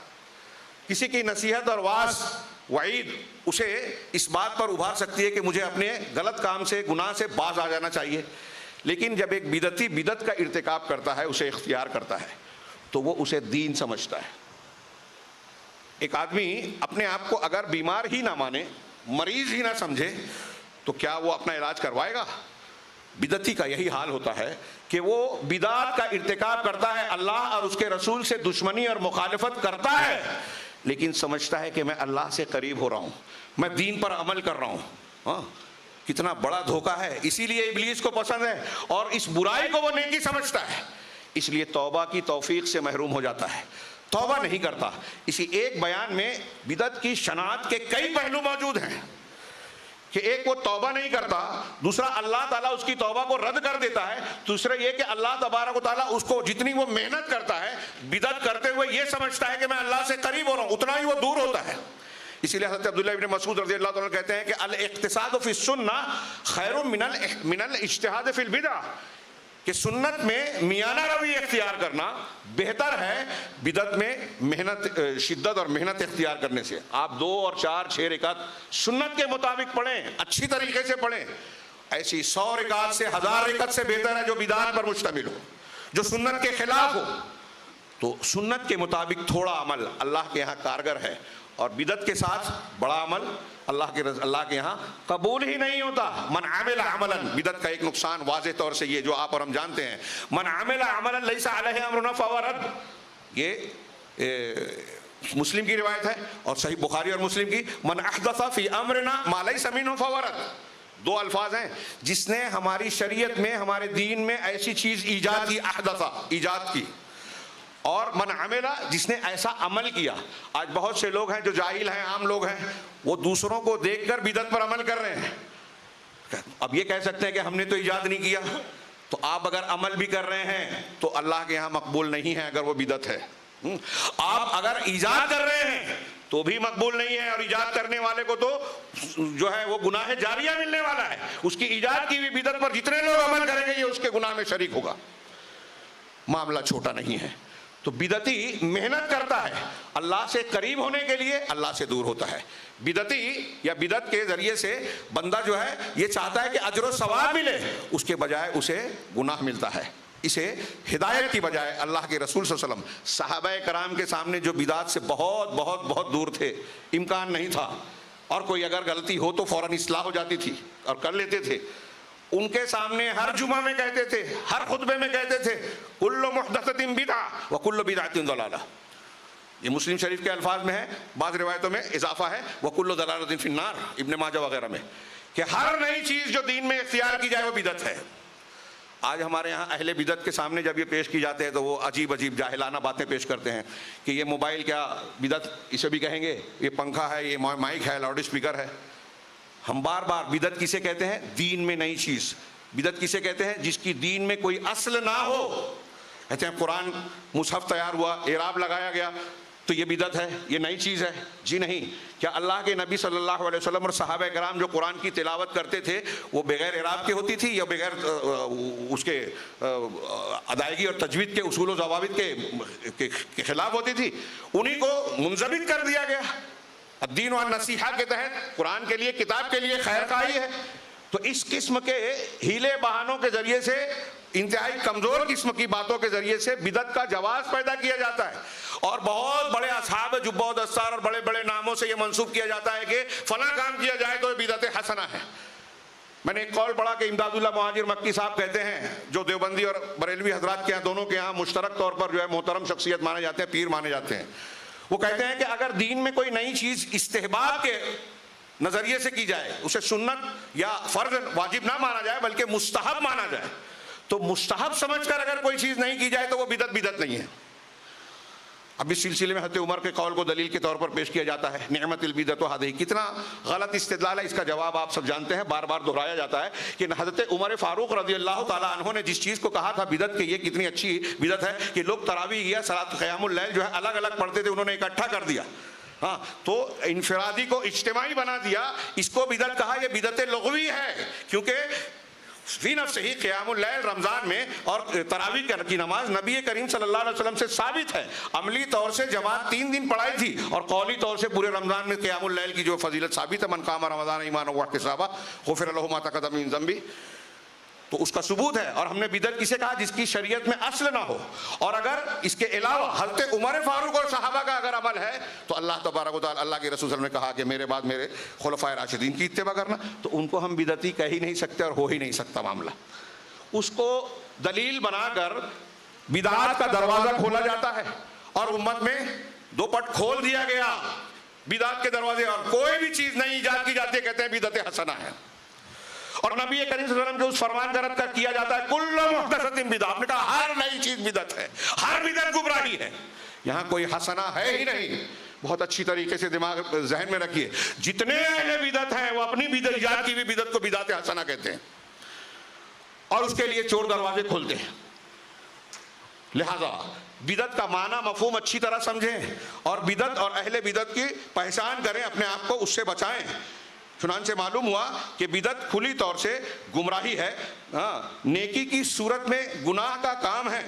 کسی کی نصیحت اور واعظ وعید اسے اس بات پر ابھار سکتی ہے کہ مجھے اپنے غلط کام سے، گناہ سے باز آ جانا چاہیے۔ لیکن جب ایک بدعتی بدعت کا ارتکاب کرتا ہے، اسے اختیار کرتا ہے، تو وہ اسے دین سمجھتا ہے۔ ایک آدمی اپنے آپ کو اگر بیمار ہی نہ مانے، مریض ہی نہ سمجھے، تو کیا وہ اپنا علاج کروائے گا؟ بدعتی کا یہی حال ہوتا ہے کہ وہ بدعت کا ارتکاب کرتا ہے، اللہ اور اس کے رسول سے دشمنی اور مخالفت کرتا ہے، لیکن سمجھتا ہے کہ میں اللہ سے قریب ہو رہا ہوں، میں دین پر عمل کر رہا ہوں۔ کتنا بڑا دھوکہ ہے۔ اسی لیے ابلیس کو پسند ہے اور اس برائی کو وہ نیکی سمجھتا ہے، اس لیے توبہ کی توفیق سے محروم ہو جاتا ہے، توبہ نہیں کرتا۔ اسی ایک بیان میں بدعت کی شناعت کے کئی پہلو موجود ہیں کہ ایک وہ توبہ نہیں کرتا، دوسرا اللہ تعالیٰ اس کی توبہ کو رد کر دیتا ہے، دوسرا یہ کہ اللہ تبارک و تعالیٰ اس کو جتنی وہ محنت کرتا ہے بدعت کرتے ہوئے یہ سمجھتا ہے کہ میں اللہ سے قریب ہو رہا ہوں، اتنا ہی وہ دور ہوتا ہے۔ اسی لیے حضرت عبداللہ ابن مسعود رضی اللہ عنہ کہتے ہیں کہ الاقتصاد فی السنہ خیر من الاجتہاد فی البدع، کہ سنت میں میانہ روی اختیار کرنا بہتر ہے بدعت میں محنت، شدت اور محنت اختیار کرنے سے۔ آپ 2 اور 4 6 رکعت سنت کے مطابق پڑھیں، اچھی طریقے سے پڑھیں، ایسی 100 رکعت سے 1000 رکعت سے بہتر ہے جو بدعت پر مشتمل ہو، جو سنت کے خلاف ہو۔ تو سنت کے مطابق تھوڑا عمل اللہ کے یہاں کارگر ہے، اور بدعت کے ساتھ بڑا عمل اللہ کے یہاں قبول ہی نہیں ہوتا۔ من عمل عملا، بدعت کا ایک نقصان واضح طور سے یہ جو آپ اور ہم جانتے ہیں، من عمل عملا لیس علیہ امرنا فہو رد، یہ مسلم کی روایت ہے اور صحیح بخاری اور مسلم کی، من احدث فی امرنا ما لیس منہ فہو رد، 2 الفاظ ہیں، جس نے ہماری شریعت میں، ہمارے دین میں ایسی چیز ایجاد کی، احدث ایجاد کی، اور من عملہ جس نے ایسا عمل کیا۔ آج بہت سے لوگ ہیں جو جاہل ہیں، عام لوگ ہیں، وہ دوسروں کو دیکھ کر بدعت پر عمل کر رہے ہیں۔ اب یہ کہہ سکتے ہیں کہ ہم نے تو ایجاد نہیں کیا، تو آپ اگر عمل بھی کر رہے ہیں تو اللہ کے یہاں مقبول نہیں ہے اگر وہ بدعت ہے۔ آپ اگر ایجاد کر رہے ہیں تو بھی مقبول نہیں ہے، اور ایجاد کرنے والے کو تو جو ہے وہ گناہ جاریہ ملنے والا ہے، اس کی ایجاد کی ہوئی بدعت پر جتنے لوگ عمل کریں گے یہ اس کے گناہ میں شریک ہوگا۔ معاملہ چھوٹا نہیں ہے۔ تو بدعتی محنت کرتا ہے اللہ سے قریب ہونے کے لیے، اللہ سے دور ہوتا ہے. بدعتی یا بدعت کے ذریعے سے بندہ جو ہے یہ چاہتا ہے کہ اجر و ثواب ملے، اس کے بجائے اسے گناہ ملتا ہے. اسے ہدایت کی بجائے اللہ کے رسول صلی اللہ علیہ وسلم صحابہ کرام کے سامنے جو بدعات سے بہت بہت بہت دور تھے، امکان نہیں تھا، اور کوئی اگر غلطی ہو تو فوراً اصلاح ہو جاتی تھی اور کر لیتے تھے، ان کے سامنے ہر جمعہ میں کہتے تھے، ہر خطبے میں کہتے تھے کل محدثۃ بدعہ وکل بدعۃ ضلالہ. یہ مسلم شریف کے الفاظ میں ہے، بعض روایتوں میں اضافہ ہے وکل ضلالۃ فی النار، ابن ماجہ وغیرہ میں، کہ ہر نئی چیز جو دین میں اختیار کی جائے وہ بدعت ہے. آج ہمارے ہاں اہل بدعت کے سامنے جب یہ پیش کی جاتے ہیں تو وہ عجیب عجیب جاہلانہ باتیں پیش کرتے ہیں کہ یہ موبائل کیا بدعت اسے بھی کہیں گے، یہ پنکھا ہے، یہ مائک ہے، لاؤڈ اسپیکر ہے. ہم بار بار بدعت کسے کہتے ہیں؟ دین میں نئی چیز. بدعت کسے کہتے ہیں؟ جس کی دین میں کوئی اصل نہ ہو. کہتے ہیں قرآن مصحف تیار ہوا، اعراب لگایا گیا تو یہ بدعت ہے، یہ نئی چیز ہے. جی نہیں. کیا اللہ کے نبی صلی اللہ علیہ وسلم اور صحابہ کرام جو قرآن کی تلاوت کرتے تھے وہ بغیر اعراب کے ہوتی تھی یا بغیر اس کے ادائیگی اور تجوید کے اصول و ضوابط کے خلاف ہوتی تھی؟ انہی کو منضبط کر دیا گیا. الدین والنصیحہ کے تحت قرآن کے لیے، کتاب کے لیے خیر خواہی ہے. تو اس قسم کے ہیلے بہانوں کے ذریعے سے، انتہائی کمزور قسم کی باتوں کے ذریعے سے بدعت کا جواز پیدا کیا جاتا ہے، اور بہت بڑے اصحاب جبہ و دستار اور بڑے بڑے ناموں سے یہ منسوب کیا جاتا ہے کہ فلاں کام کیا جائے تو یہ بدعت حسنہ ہے. میں نے ایک قول پڑھا کہ امداد اللہ مہاجر مکی صاحب کہتے ہیں، جو دیوبندی اور بریلوی حضرات کے یہاں دونوں کے یہاں مشترک طور پر جو ہے محترم شخصیت مانے جاتے ہیں، پیر مانے جاتے ہیں. وہ کہتے ہیں کہ اگر دین میں کوئی نئی چیز استحباب کے نظریے سے کی جائے، اسے سنت یا فرض واجب نہ مانا جائے بلکہ مستحب مانا جائے، تو مستحب سمجھ کر اگر کوئی چیز نہیں کی جائے تو وہ بدعت نہیں ہے. اب اس سلسلے میں حضرت عمر کے قول کو دلیل کے طور پر پیش کیا جاتا ہے، نعمت البدعۃ ہذہ. کتنا غلط استدلال ہے، اس کا جواب آپ سب جانتے ہیں، بار بار دہرایا جاتا ہے کہ حضرت عمر فاروق رضی اللہ تعالیٰ عنہ نے جس چیز کو کہا تھا بدعت، کہ یہ کتنی اچھی بدعت ہے کہ لوگ تراویح یا صلاۃ قیام اللیل جو ہے الگ الگ پڑھتے تھے، انہوں نے اکٹھا کر دیا. ہاں، تو انفرادی کو اجتماعی بنا دیا، اس کو بدعت کہا. یہ بدعت لغوی ہے، کیونکہ فی نفس ہی قیام اللیل رمضان میں اور تراویح کی نماز نبی کریم صلی اللہ علیہ وسلم سے ثابت ہے. عملی طور سے جماعت 3 دن پڑھائی تھی، اور قولی طور سے پورے رمضان میں قیام اللیل کی جو فضیلت ثابت ہے، من قام رمضان ایمانا واحتسابا غفر له ما تقدم من ذنبه، تو اس کا ثبوت ہے. اور ہم نے بدعت کسے کہا؟ جس کی شریعت میں اصل نہ ہو. اور اگر اس کے علاوہ حضرت عمر فاروق اور صحابہ کا اگر عمل ہے تو اللہ تبارک و تعالی، اللہ کے رسول صلی اللہ علیہ وسلم نے کہا کہ میرے بعد میرے خلفائے راشدین کی اتباع کرنا، تو ان کو ہم بدعتی کہہ ہی نہیں سکتے اور ہو ہی نہیں سکتا معاملہ. اس کو دلیل بنا کر بدعات کا دروازہ کھولا جاتا ہے، اور امت میں 2 پٹ کھول دیا گیا بدعات کے دروازے، اور کوئی بھی چیز نئی ایجاد کی جاتی ہے کہتے ہیں بدعت حسنہ ہے. اور نبی کریم صلی اللہ علیہ وسلم جو اس فرمان کا رد کیا جاتا ہے کل محدثۃ بدعہ، آپ نے کہا ہر نئی چیز بدعت ہے، ہر بدعت گمراہی ہے. یہاں کوئی حسنہ ہے ہی نہیں. بہت اچھی طریقے سے دماغ ذہن میں رکھیے، جتنے اہل بدعت ہیں وہ اپنی بدعت ایجاد کی ہوئی بدعت کو بدعت حسنہ کہتے ہیں، اور اس کے لیے چور دروازے کھولتے ہیں. لہذا بدعت کا معنی مفہوم اچھی طرح سمجھیں، اور بدعت اور اہل بدعت کی پہچان کریں، اپنے آپ کو اس سے بچائیں. چنانچہ معلوم ہوا کہ بدعت کھلی طور سے گمراہی ہے، نیکی کی صورت میں گناہ کا کام ہے.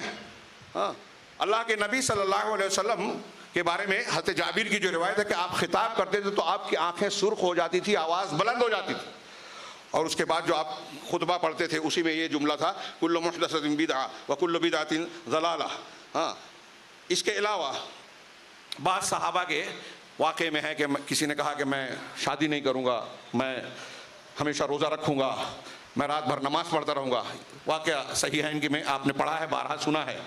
اللہ کے نبی صلی اللہ علیہ وسلم کے بارے میں حضرت جابر کی جو روایت ہے کہ آپ خطاب کرتے تھے تو آپ کی آنکھیں سرخ ہو جاتی تھی، آواز بلند ہو جاتی تھی، اور اس کے بعد جو آپ خطبہ پڑھتے تھے اسی میں یہ جملہ تھا کل محدثۃ بدعہ وکل بدعۃ ضلالہ. اس کے علاوہ بعض صحابہ کے واقعے میں ہے کہ کسی نے کہا کہ میں شادی نہیں کروں گا، میں ہمیشہ روزہ رکھوں گا، میں رات بھر نماز پڑھتا رہوں گا. واقعہ صحیح ہے ان کی، میں آپ نے پڑھا ہے، بارہا سنا ہے.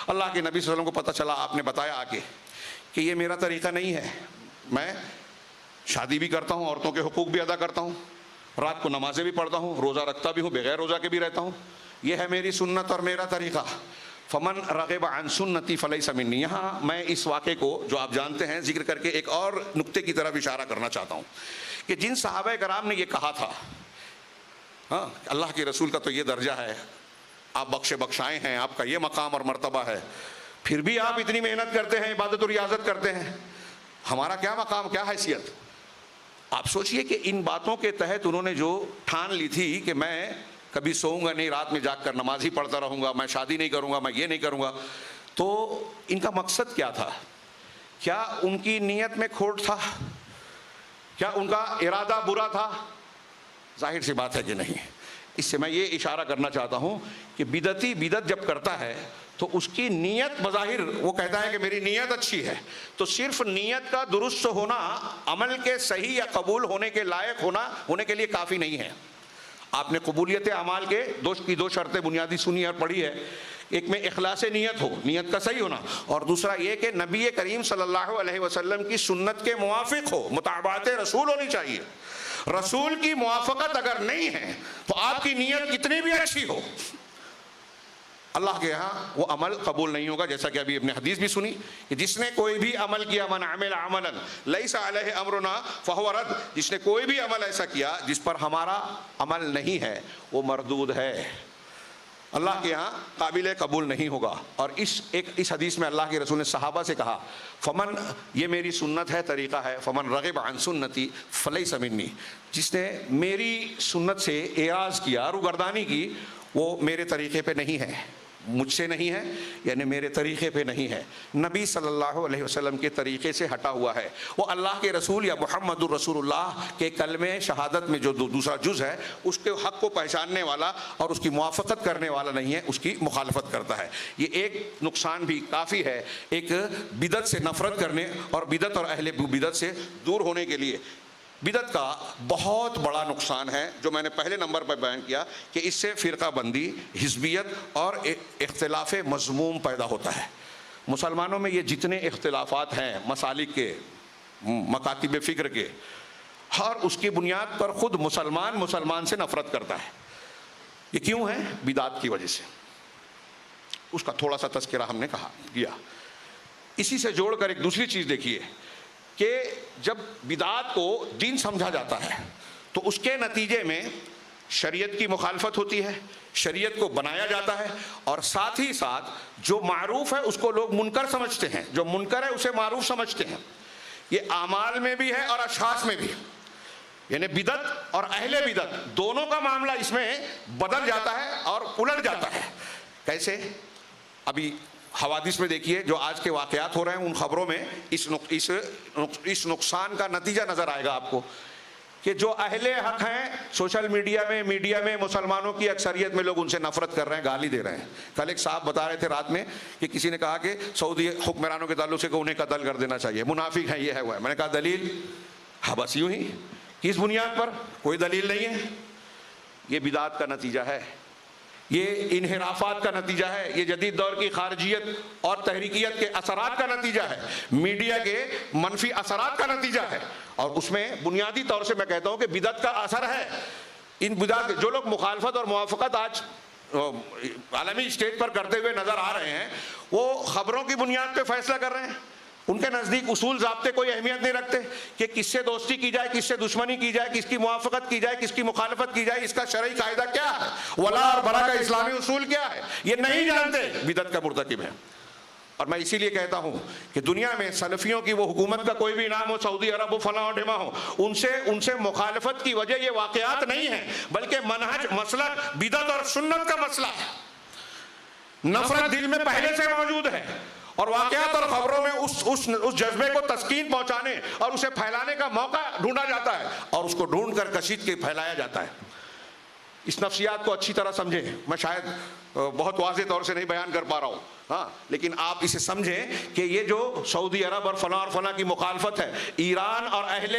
اللہ کے نبی صلی اللہ علیہ وسلم کو پتہ چلا، آپ نے بتایا آ کے کہ یہ میرا طریقہ نہیں ہے، میں شادی بھی کرتا ہوں، عورتوں کے حقوق بھی ادا کرتا ہوں، رات کو نمازیں بھی پڑھتا ہوں، روزہ رکھتا بھی ہوں، بغیر روزہ کے بھی رہتا ہوں، یہ ہے میری سنت اور میرا طریقہ. فمن رغب عن سنتی فلیس منی. یہاں میں اس واقعے کو جو آپ جانتے ہیں ذکر کر کے ایک اور نقطے کی طرف اشارہ کرنا چاہتا ہوں کہ جن صحابہ کرام نے یہ کہا تھا، اللہ کے رسول کا تو یہ درجہ ہے، آپ بخشائے ہیں، آپ کا یہ مقام اور مرتبہ ہے، پھر بھی آپ اتنی محنت کرتے ہیں، عبادت و ریاضت کرتے ہیں، ہمارا کیا مقام، کیا حیثیت. آپ سوچئے کہ ان باتوں کے تحت انہوں نے جو ٹھان لی تھی کہ میں کبھی سوؤں گا نہیں، رات میں جاگ کر نماز ہی پڑھتا رہوں گا، میں شادی نہیں کروں گا، میں یہ نہیں کروں گا، تو ان کا مقصد کیا تھا؟ کیا ان کی نیت میں کھوٹ تھا؟ کیا ان کا ارادہ برا تھا؟ ظاہر سی بات ہے کہ نہیں۔ اس سے میں یہ اشارہ کرنا چاہتا ہوں کہ بدعتی بدعت جب کرتا ہے تو اس کی نیت بظاہر وہ کہتا ہے کہ میری نیت اچھی ہے، تو صرف نیت کا درست ہونا عمل کے صحیح یا قبول ہونے کے لائق ہونے کے لیے کافی نہیں ہے۔ آپ نے قبولیت اعمال کے دو شرطیں بنیادی سنی اور پڑھی ہے، ایک میں اخلاص نیت ہو، نیت کا صحیح ہونا، اور دوسرا یہ کہ نبی کریم صلی اللہ علیہ وسلم کی سنت کے موافق ہو، متابعت رسول ہونی چاہیے۔ رسول کی موافقت اگر نہیں ہے تو آپ کی نیت کتنی بھی اچھی ہو، اللہ کے ہاں وہ عمل قبول نہیں ہوگا۔ جیسا کہ ابھی اپنے حدیث بھی سنی کہ جس نے کوئی بھی عمل کیا، من عمل عملا لیس علیہ امرنا فہو رد، جس نے کوئی بھی عمل ایسا کیا جس پر ہمارا عمل نہیں ہے وہ مردود ہے، اللہ کے ہاں قابل قبول نہیں ہوگا۔ اور اس حدیث میں اللہ کے رسول نے صحابہ سے کہا فمن، یہ میری سنت ہے، طریقہ ہے، فمن رغب عن سنتی فلیس منی، جس نے میری سنت سے اعراض کیا، روگردانی کی، وہ میرے طریقے پہ نہیں ہے، مجھ سے نہیں ہے، یعنی میرے طریقے پہ نہیں ہے، نبی صلی اللہ علیہ وسلم کے طریقے سے ہٹا ہوا ہے، وہ اللہ کے رسول یا محمد الرسول اللہ کے کلمہ شہادت میں جو دوسرا جز ہے اس کے حق کو پہچاننے والا اور اس کی موافقت کرنے والا نہیں ہے، اس کی مخالفت کرتا ہے۔ یہ ایک نقصان بھی کافی ہے ایک بدعت سے نفرت کرنے اور بدعت اور اہل بدعت سے دور ہونے کے لیے۔ بدعت کا بہت بڑا نقصان ہے جو میں نے پہلے نمبر پر بیان کیا کہ اس سے فرقہ بندی، حزبیت اور اختلاف مذموم پیدا ہوتا ہے۔ مسلمانوں میں یہ جتنے اختلافات ہیں مسالک کے، مکاتب فکر کے، اور اس کی بنیاد پر خود مسلمان سے نفرت کرتا ہے۔ یہ کیوں ہے؟ بدعت کی وجہ سے۔ اس کا تھوڑا سا تذکرہ ہم نے کیا۔ اسی سے جوڑ کر ایک دوسری چیز دیکھیے کہ جب بدعات کو دین سمجھا جاتا ہے تو اس کے نتیجے میں شریعت کی مخالفت ہوتی ہے، شریعت کو بنایا جاتا ہے، اور ساتھ ہی ساتھ جو معروف ہے اس کو لوگ منکر سمجھتے ہیں، جو منکر ہے اسے معروف سمجھتے ہیں۔ یہ اعمال میں بھی ہے اور اشخاص میں بھی، یعنی بدعت اور اہل بدعت دونوں کا معاملہ اس میں بدل جاتا ہے اور الٹ جاتا ہے۔ کیسے؟ ابھی حوادث میں دیکھیے جو آج کے واقعات ہو رہے ہیں، ان خبروں میں اس نقصان کا نتیجہ نظر آئے گا آپ کو کہ جو اہل حق ہیں سوشل میڈیا میں مسلمانوں کی اکثریت میں لوگ ان سے نفرت کر رہے ہیں، گالی دے رہے ہیں۔ کل ایک صاحب بتا رہے تھے رات میں کہ کسی نے کہا کہ سعودی حکمرانوں کے تعلق سے انہیں قتل کر دینا چاہیے، منافق ہیں، یہ ہے وہ ہے۔ میں نے کہا دلیل؟ ہاں بس یوں ہی، کس بنیاد پر؟ کوئی دلیل نہیں ہے۔ یہ بدعات کا نتیجہ ہے، یہ انحرافات کا نتیجہ ہے، یہ جدید دور کی خارجیت اور تحریکیت کے اثرات کا نتیجہ ہے، میڈیا کے منفی اثرات کا نتیجہ ہے۔ اور اس میں بنیادی طور سے میں کہتا ہوں کہ بدعت کا اثر ہے۔ ان بدعت جو لوگ مخالفت اور موافقت آج عالمی اسٹیج پر کرتے ہوئے نظر آ رہے ہیں، وہ خبروں کی بنیاد پہ فیصلہ کر رہے ہیں۔ ان کے نزدیک اصول ضابطے کوئی اہمیت نہیں رکھتے کہ کس سے دوستی کی جائے، کس سے دشمنی کی جائے، کس کی موافقت کی جائے، کس کی مخالفت کی جائے، اس کا شرعی قاعدہ کیا ہے، ولا اور برا کا اسلامی اصول کیا ہے، یہ نہیں جانتے، بدعت کا مرتکب ہے۔ اور میں اسی لیے کہتا ہوں کہ دنیا میں سلفیوں کی وہ حکومت کا کوئی بھی نام ہو، سعودی عرب ہو، فلاں ڈھما ہو، ان سے مخالفت کی وجہ یہ واقعات نہیں ہیں، بلکہ منہج، مسلک، بدعت اور سنت کا مسئلہ ہے۔ نفرت دل میں پہلے سے موجود ہے، اور واقعات اور خبروں میں اس جذبے کو تسکین پہنچانے اور اسے پھیلانے کا موقع ڈھونڈا جاتا ہے، اور اس کو ڈھونڈ کر کشید کے پھیلایا جاتا ہے۔ اس نفسیات کو اچھی طرح سمجھیں، میں شاید بہت واضح طور سے نہیں بیان کر پا رہا ہوں، ہاں، لیکن آپ اسے سمجھیں کہ یہ جو سعودی عرب اور فلاں کی مخالفت ہے، ایران اور اہل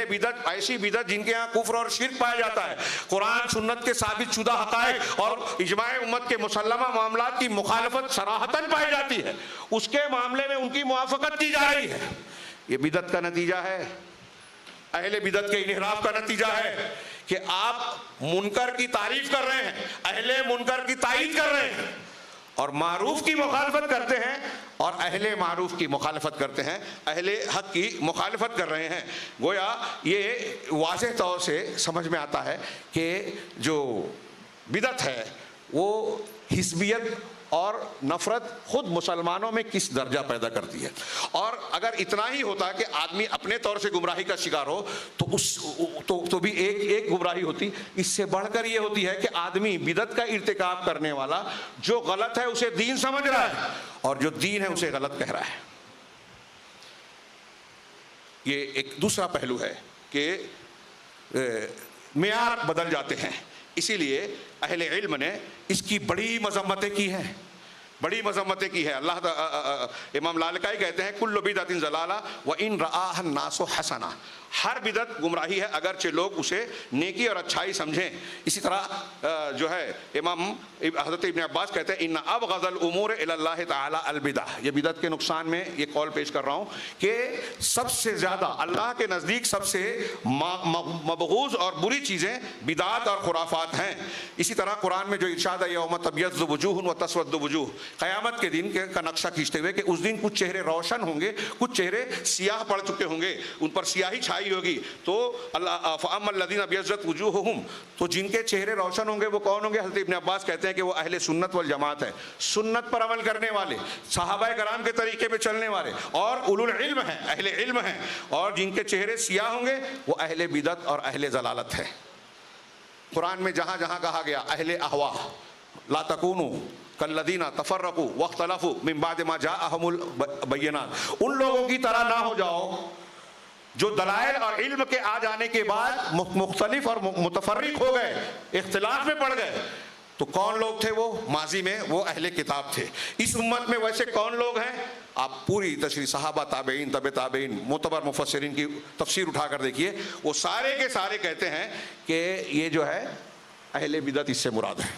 بدعت ایسی بدعت جن کے ہاں کفر اور شرک پایا جاتا ہے، قرآن سنت کے ثابت شدہ حقائق اور اجماع امت کے مسلمہ معاملات کی مخالفت صراحتاً پائی جاتی ہے، اس کے معاملے میں ان کی موافقت کی جا رہی ہے۔ یہ بدعت کا نتیجہ ہے، اہل بدعت کے انحراف کا نتیجہ ہے کہ آپ منکر کی تعریف کر رہے ہیں، اہل منکر کی تائید کر رہے ہیں، اور معروف کی مخالفت کرتے ہیں، اور اہل معروف کی مخالفت کرتے ہیں، اہل حق کی مخالفت کر رہے ہیں۔ گویا یہ واضح طور سے سمجھ میں آتا ہے کہ جو بدعت ہے وہ حزبیت اور نفرت خود مسلمانوں میں کس درجہ پیدا کرتی ہے. اور اگر اتنا ہی ہوتا کہ آدمی اپنے طور سے گمراہی کا شکار ہو تو بھی ایک گمراہی ہوتی. اس سے بڑھ کر یہ ہوتی ہے کہ آدمی بدعت کا ارتکاب کرنے والا جو غلط ہے اسے دین سمجھ رہا ہے اور جو دین ہے اسے غلط کہہ رہا ہے. یہ ایک دوسرا پہلو ہے کہ معیار بدل جاتے ہیں. اسی لیے اہل علم نے اس کی بڑی مذمتیں کی ہیں، بڑی مذمتیں کی ہے. امام لالکائی کہتے ہیں کل بدعت ضلالہ وان رآها الناس حسنہ، ہر بدعت گمراہی ہے اگرچہ لوگ اسے نیکی اور اچھائی سمجھیں. اسی طرح جو ہے امام حضرت ابن عباس کہتے ہیں ان ابغض الامور الی اللہ تعالی البدع. یہ بدعت کے نقصان میں یہ قول پیش کر رہا ہوں کہ سب سے زیادہ اللہ کے نزدیک سب سے مبغوض اور بری چیزیں بدعات اور خرافات ہیں. اسی طرح قرآن میں جو ارشاد ہے یوم تبیض وجوہ وتسود وجوہ، قیامت کے دن کا نقشہ کھینچتے ہوئے کہ اس دن کچھ چہرے روشن ہوں گے، کچھ چہرے سیاہ پڑ چکے ہوں گے، ان پر سیاہی چھائی ہوگی. تو فاما الذین ابیضت وجوہہم، تو جن کے چہرے روشن ہوں گے وہ کون ہوں گے؟ حضرت ابن عباس کہتے ہیں کہ وہ اہل سنت والجماعت ہے، سنت پر عمل کرنے والے، صحابہ کرام کے طریقے پہ چلنے والے، اور اولو العلم ہیں، اہل علم ہیں. اور جن کے چہرے سیاہ ہوں گے وہ اہل بدعت اور اہل ضلالت ہے. قرآن میں جہاں جہاں کہا گیا اہل اہوا لا تکونوا کالذین تفرقوا واختلفوا من بعد ما جاءهم البینات، ان لوگوں کی طرح نہ ہو جاؤ جو دلائل اور علم کے آ جانے کے بعد مختلف اور متفرق ہو گئے، اختلاف میں پڑ گئے. تو کون لوگ تھے وہ؟ ماضی میں وہ اہل کتاب تھے. اس امت میں ویسے کون لوگ ہیں؟ آپ پوری تشریح صحابہ، تابعین، تبع تابعین، معتبر مفسرین کی تفسیر اٹھا کر دیکھیے، وہ سارے کے سارے کہتے ہیں کہ یہ جو ہے اہل بدعت اس سے مراد ہے،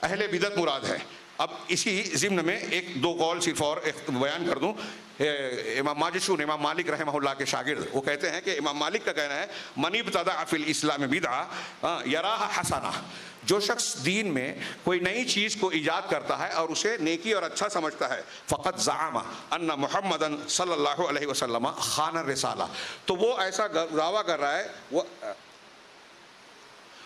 اہل بدعت مراد ہے. اب اسی ضمن میں ایک دو قول صرف اور بیان کر دوں. امام ماجشون، امام مالک رحمہ اللہ کے شاگرد، وہ کہتے ہیں کہ امام مالک کا کہنا ہے من ابتدع فی الاسلام بدعہ یراھا حسنہ، جو شخص دین میں کوئی نئی چیز کو ایجاد کرتا ہے اور اسے نیکی اور اچھا سمجھتا ہے، فقط زعم ان محمدا صلی اللہ علیہ وسلم خان الرسالہ، تو وہ ایسا دعویٰ کر رہا ہے،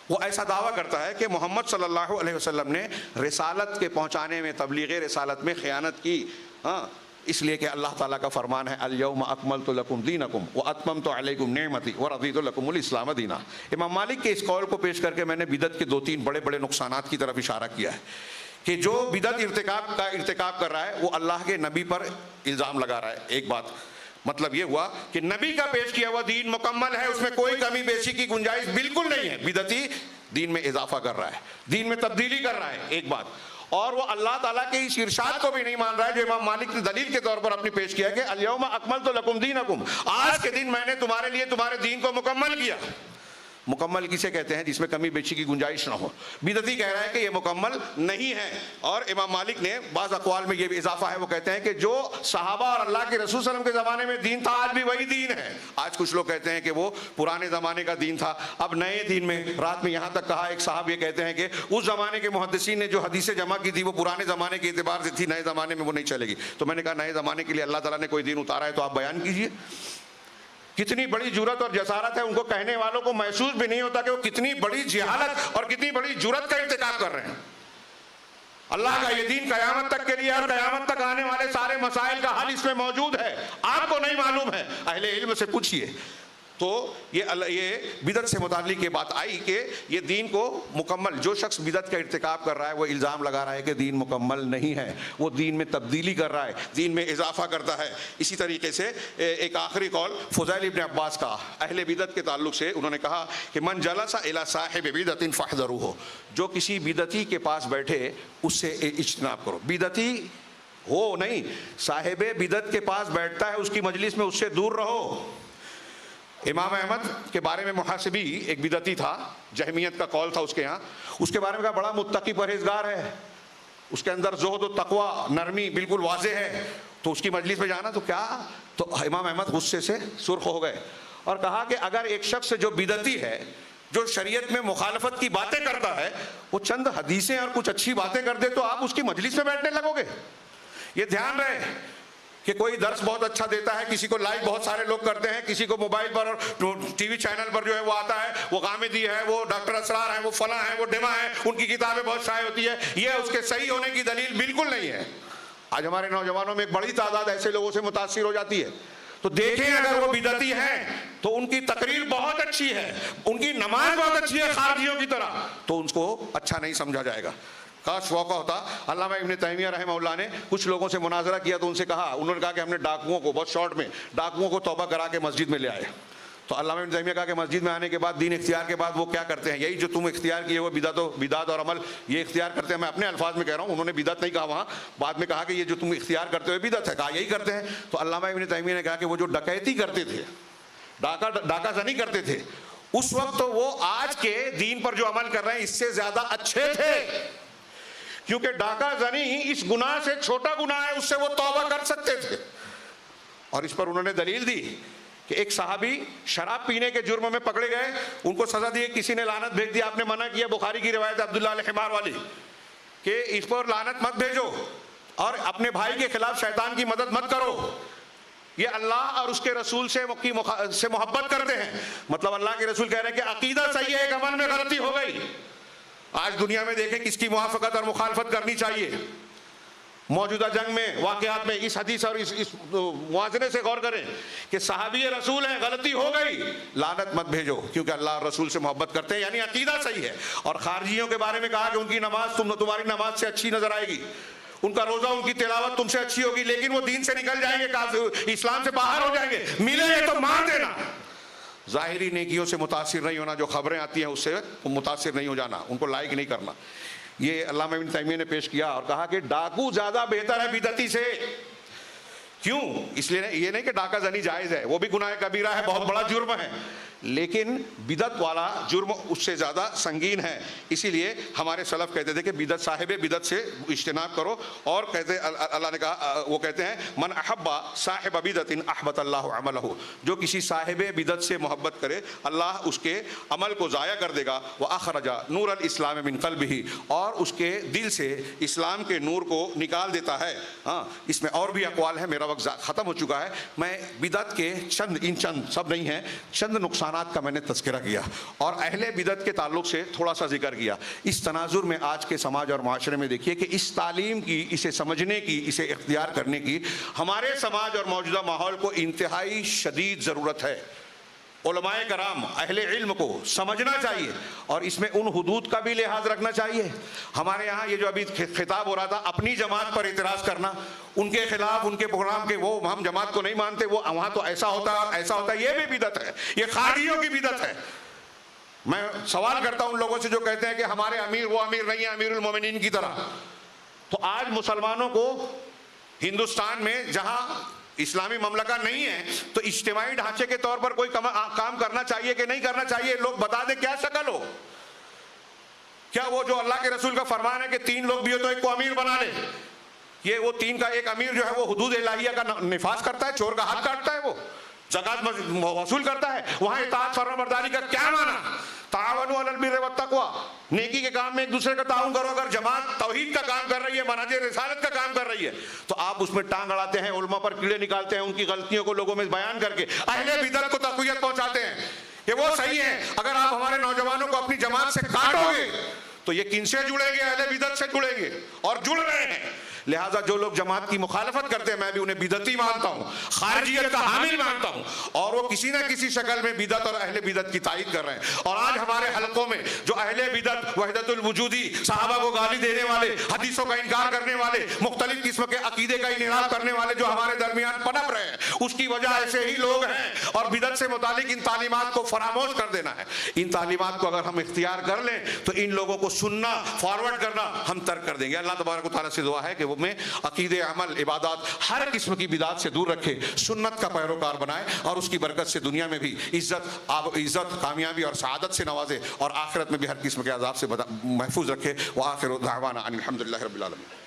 وہ ایسا دعویٰ کرتا ہے کہ محمد صلی اللہ علیہ وسلم نے رسالت کے پہنچانے میں، تبلیغ رسالت میں خیانت کی. اس لیے کہ اللہ تعالیٰ کا فرمان ہے الیوم اکملت لکم دینکم واتممت علیکم نعمتی ورضیت لکم الاسلام دینا. امام مالک کے اس قول کو پیش کر کے میں نے بدعت کے دو تین بڑے بڑے نقصانات کی طرف اشارہ کیا ہے کہ جو بدعت ارتکاب کر رہا ہے وہ اللہ کے نبی پر الزام لگا رہا ہے. ایک بات مطلب یہ ہوا کہ نبی کا پیش کیا ہوا دین مکمل ہے، اس میں کوئی کمی بیشی کی گنجائش بالکل نہیں ہے. بدعتی دین میں اضافہ کر رہا ہے، دین میں تبدیلی کر رہا ہے، ایک بات. اور وہ اللہ تعالیٰ کے اس ارشاد کو بھی نہیں مان رہا ہے جو امام مالک نے دلیل کے طور پر اپنی پیش کیا کہ الیوم اکملت لکم دینکم، آج کے دن میں نے تمہارے لیے تمہارے دین کو مکمل کیا. مکمل کسے کہتے ہیں؟ جس میں کمی بیشی کی گنجائش نہ ہو. بدعتی کہہ رہا ہے کہ یہ مکمل نہیں ہے. اور امام مالک نے بعض اقوال میں یہ بھی اضافہ ہے، وہ کہتے ہیں کہ جو صحابہ اور اللہ کے رسول صلی اللہ علیہ وسلم کے زمانے میں دین تھا آج بھی وہی دین ہے. آج کچھ لوگ کہتے ہیں کہ وہ پرانے زمانے کا دین تھا، اب نئے دین میں. رات میں یہاں تک کہا ایک صاحب یہ کہتے ہیں کہ اس زمانے کے محدثین نے جو حدیثیں جمع کی تھی وہ پرانے زمانے کے اعتبار سے تھی، نئے زمانے میں وہ نہیں چلے گی. تو میں نے کہا نئے زمانے کے لیے اللہ تعالیٰ نے کوئی دین اتارا ہے تو آپ بیان کیجیے. کتنی بڑی جرت اور جسارت ہے، ان کو کہنے والوں کو محسوس بھی نہیں ہوتا کہ وہ کتنی بڑی جہالت اور کتنی بڑی جرت کا ارتکاب کر رہے ہیں. اللہ کا یہ دین قیامت تک کے لیے اور قیامت تک آنے والے سارے مسائل کا حل اس میں موجود ہے، آپ کو نہیں معلوم ہے. اہل علم سے پوچھئے. تو یہ بدعت سے متعلق یہ بات آئی کہ یہ دین کو مکمل، جو شخص بدعت کا ارتکاب کر رہا ہے وہ الزام لگا رہا ہے کہ دین مکمل نہیں ہے، وہ دین میں تبدیلی کر رہا ہے، دین میں اضافہ کرتا ہے. اسی طریقے سے ایک آخری قول فضیل ابن عباس کا اہل بدعت کے تعلق سے، انہوں نے کہا کہ من جلس الی صاحب بدعت فاحذروہ، جو کسی بدعتی کے پاس بیٹھے اس سے اجتناب کرو. بدعتی ہو نہیں، صاحب بدعت کے پاس بیٹھتا ہے اس کی مجلس میں، اس سے دور رہو. امام احمد کے بارے میں محاسبی ایک بدعتی تھا، جہمیت کا قول تھا اس کے ہاں، اس کے بارے میں کہا بڑا متقی پرہیزگار ہے، اس کے اندر زہد و تقوی، نرمی بالکل واضح ہے، تو اس کی مجلس میں جانا تو کیا. تو امام احمد غصے سے سرخ ہو گئے اور کہا کہ اگر ایک شخص جو بدعتی ہے، جو شریعت میں مخالفت کی باتیں کرتا ہے، وہ چند حدیثیں اور کچھ اچھی باتیں کر دے تو آپ اس کی مجلس میں بیٹھنے لگو گے. یہ دھیان رہے کہ کہ کوئی درس بہت اچھا دیتا ہے, کسی کو لائک بہت سارے لوگ کرتے ہیں, کسی کو موبائل پر اور ٹی وی چینل پر جو ہے وہ آتا ہے, وہ غامدی ہے, وہ ڈاکٹر اسرار ہیں, وہ فلاں ہیں, وہ ڈما ہیں, ان کی کتابیں بہت شائع ہوتی ہے, یہ اس کے صحیح ہونے کی دلیل بالکل نہیں ہے. آج ہمارے نوجوانوں میں ایک بڑی تعداد ایسے لوگوں سے متاثر ہو جاتی ہے. تو دیکھیں اگر وہ بدعتی ہیں تو ان کی تقریر بہت اچھی ہے, ان کی نماز بہت اچھی ہے خارجیوں کی طرح, تو ان کو اچھا نہیں سمجھا جائے گا. کاش موقع ہوتا. علامہ ابن تیمیہ رحمہ اللہ نے کچھ لوگوں سے مناظرہ کیا تو ان سے کہا, انہوں نے کہا کہ ہم نے ڈاکوؤں کو, بہت شارٹ میں, ڈاکوؤں کو توبہ کرا کے مسجد میں لے آئے. تو علامہ ابن تیمیہ کہا کہ مسجد میں آنے کے بعد, دین اختیار کے بعد وہ کیا کرتے ہیں, یہی جو تم اختیار کیے وہ بدعت اور عمل یہ اختیار کرتے ہیں. میں اپنے الفاظ میں کہہ رہا ہوں, انہوں نے بدعت نہیں کہا وہاں, بعد میں کہا کہ یہ جو تم اختیار کرتے ہو بدعت ہے, کہا یہی کرتے ہیں. تو علامہ ابن تیمیہ نے کہا کہ وہ جو ڈکیتی کرتے تھے, ڈاکہ زنی کرتے تھے, اس وقت تو وہ آج کے دین پر جو عمل کر رہے ہیں اس سے زیادہ اچھے تھے, کیونکہ ڈاکہ زنی اس گناہ سے چھوٹا گناہ ہے, اس سے وہ توبہ کر سکتے تھے. اور اس پر انہوں نے دلیل دی کہ ایک صحابی شراب پینے کے جرم میں پکڑے گئے, ان کو سزا دی, کسی نے لعنت بھیج دی, آپ نے منع کیا, بخاری کی روایت عبداللہ الحمار والی, کہ اس پر لعنت مت بھیجو اور اپنے بھائی کے خلاف شیطان کی مدد مت کرو, یہ اللہ اور اس کے رسول سے محبت کرتے ہیں. مطلب اللہ کے رسول کہہ رہے ہیں کہ عقیدہ صحیح ہے, ایک عمل میں غلطی ہو گئی. آج دنیا میں دیکھیں کس کی موافقت اور مخالفت کرنی چاہیے. موجودہ جنگ میں, واقعات میں, اس حدیث اور اس موازنے سے غور کریں کہ صحابی رسول ہیں, غلطی ہو گئی, لعنت مت بھیجو کیونکہ اللہ اور رسول سے محبت کرتے ہیں, یعنی عقیدہ صحیح ہے. اور خارجیوں کے بارے میں کہا کہ ان کی نماز تمہاری نماز سے اچھی نظر آئے گی, ان کا روزہ, ان کی تلاوت تم سے اچھی ہوگی, لیکن وہ دین سے نکل جائیں گے, اسلام سے باہر ہو جائیں گے, ملیں گے تو مار دینا. ظاہری نیکیوں سے متاثر نہیں ہونا, جو خبریں آتی ہیں اس سے متاثر نہیں ہو جانا, ان کو لائک نہیں کرنا. یہ علامہ ابن تیمیہ نے پیش کیا اور کہا کہ ڈاکو زیادہ بہتر ہے بدعتی سے. کیوں؟ اس لیے یہ نہیں کہ ڈاکہ زنی جائز ہے, وہ بھی گناہ کبیرہ ہے, بہت بڑا جرم ہے, لیکن بدعت والا جرم اس سے زیادہ سنگین ہے. اسی لیے ہمارے سلف کہتے تھے کہ بدعت, صاحب بدعت سے اجتناب کرو. اور کہتے اللہ نے کہا, وہ کہتے ہیں من احب صاحب بدعت احبط اللہ عملہ, جو کسی صاحب بدعت سے محبت کرے اللہ اس کے عمل کو ضائع کر دے گا. واخرج نور الاسلام من قلبہ, اور اس کے دل سے اسلام کے نور کو نکال دیتا ہے. ہاں, اس میں اور بھی اقوال ہیں, میرا وقت ختم ہو چکا ہے. میں بدعت کے چند سب نہیں ہیں, چند نقصانات کا میں نے تذکرہ کیا اور اہل بدعت کے تعلق سے تھوڑا سا ذکر کیا. اس تناظر میں آج کے سماج اور معاشرے میں دیکھیے کہ اس تعلیم کی, اسے سمجھنے کی, اسے اختیار کرنے کی ہمارے سماج اور موجودہ ماحول کو انتہائی شدید ضرورت ہے. علماء کرام, اہل علم کو سمجھنا چاہیے اور اس میں ان حدود کا بھی لحاظ رکھنا چاہیے. ہمارے یہاں یہ جو ابھی خطاب ہو رہا تھا, اپنی جماعت پر اعتراض کرنا, ان کے خلاف, ان کے پروگرام کے, وہ ہم جماعت کو نہیں مانتے, وہ وہاں تو ایسا ہوتا ہے ایسا ہوتا ہے, یہ بھی بدعت ہے, یہ خارجیوں کی بدعت ہے. میں سوال کرتا ہوں ان لوگوں سے جو کہتے ہیں کہ ہمارے امیر وہ امیر نہیں ہے امیر المومنین کی طرح. تو آج مسلمانوں کو ہندوستان میں جہاں اسلامی مملکہ نہیں ہے تو اجتماعی ڈھانچے کے طور پر کوئی کام کرنا چاہیے کہ نہیں کرنا چاہیے؟ لوگ بتا دیں کیا شکل ہو. کیا وہ جو اللہ کے رسول کا فرمان ہے کہ 3 لوگ بھی ہو تو ایک کو امیر بنا لے, یہ وہ 3 کا ایک امیر جو ہے وہ حدود الہیہ کا نفاذ کرتا ہے, چور کا ہاتھ کاٹتا ہے, وہ زکات وصول کرتا ہے, وہاں اطاعت فرمانبرداری کا کیا معنی؟ تعاونوا علی البر والتقوی, نیکی کے کام میں ایک دوسرے کا تعاون کرو. اگر جماعت توحید کا کام کر رہی ہے, منہج رسالت کا کام کر رہی ہے, تو آپ اس میں ٹانگ اڑاتے ہیں, علماء پر کیڑے نکالتے ہیں, ان کی غلطیوں کو لوگوں میں بیان کر کے اہل بدعت کو تقویت پہنچاتے ہیں کہ وہ صحیح ہیں. اگر آپ ہمارے نوجوانوں کو اپنی جماعت سے کاٹو گے تو یہ کن سے جڑیں گے؟ اہل بدعت سے جڑیں گے اور جڑ رہے ہیں. لہٰذا جو لوگ جماعت کی مخالفت کرتے ہیں میں بھی انہیں بدعتی مانتا ہوں, خارجیت کا حامل مانتا ہوں, اور وہ کسی نہ کسی شکل میں بدعت اور اہل بدعت کی تائید کر رہے ہیں. اور آج ہمارے حلقوں میں جو اہل بدعت, وحدت الوجودی, صحابہ کو گالی دینے والے, حدیثوں کا انکار کرنے والے, مختلف قسم کے عقیدے کا انحراف کرنے والے جو ہمارے درمیان پنپ رہے ہیں, اس کی وجہ ایسے ہی لوگ ہیں. اور بدعت سے متعلق ان تعلیمات کو فراموش کر دینا ہے. ان تعلیمات کو اگر ہم اختیار کر لیں تو ان لوگوں کو سننا, فارورڈ کرنا ہم ترک کر دیں گے. اللہ تبارک و تعالیٰ سے دعا ہے کہ وہ میں عقیدے, عمل, عبادات, ہر قسم کی بدعات سے دور رکھے, سنت کا پیروکار بنائے اور اس کی برکت سے دنیا میں بھی عزت, کامیابی اور سعادت سے نوازے اور آخرت میں بھی ہر قسم کے عذاب سے محفوظ رکھے. وآخر دعوانا ان الحمد للہ رب العالمین.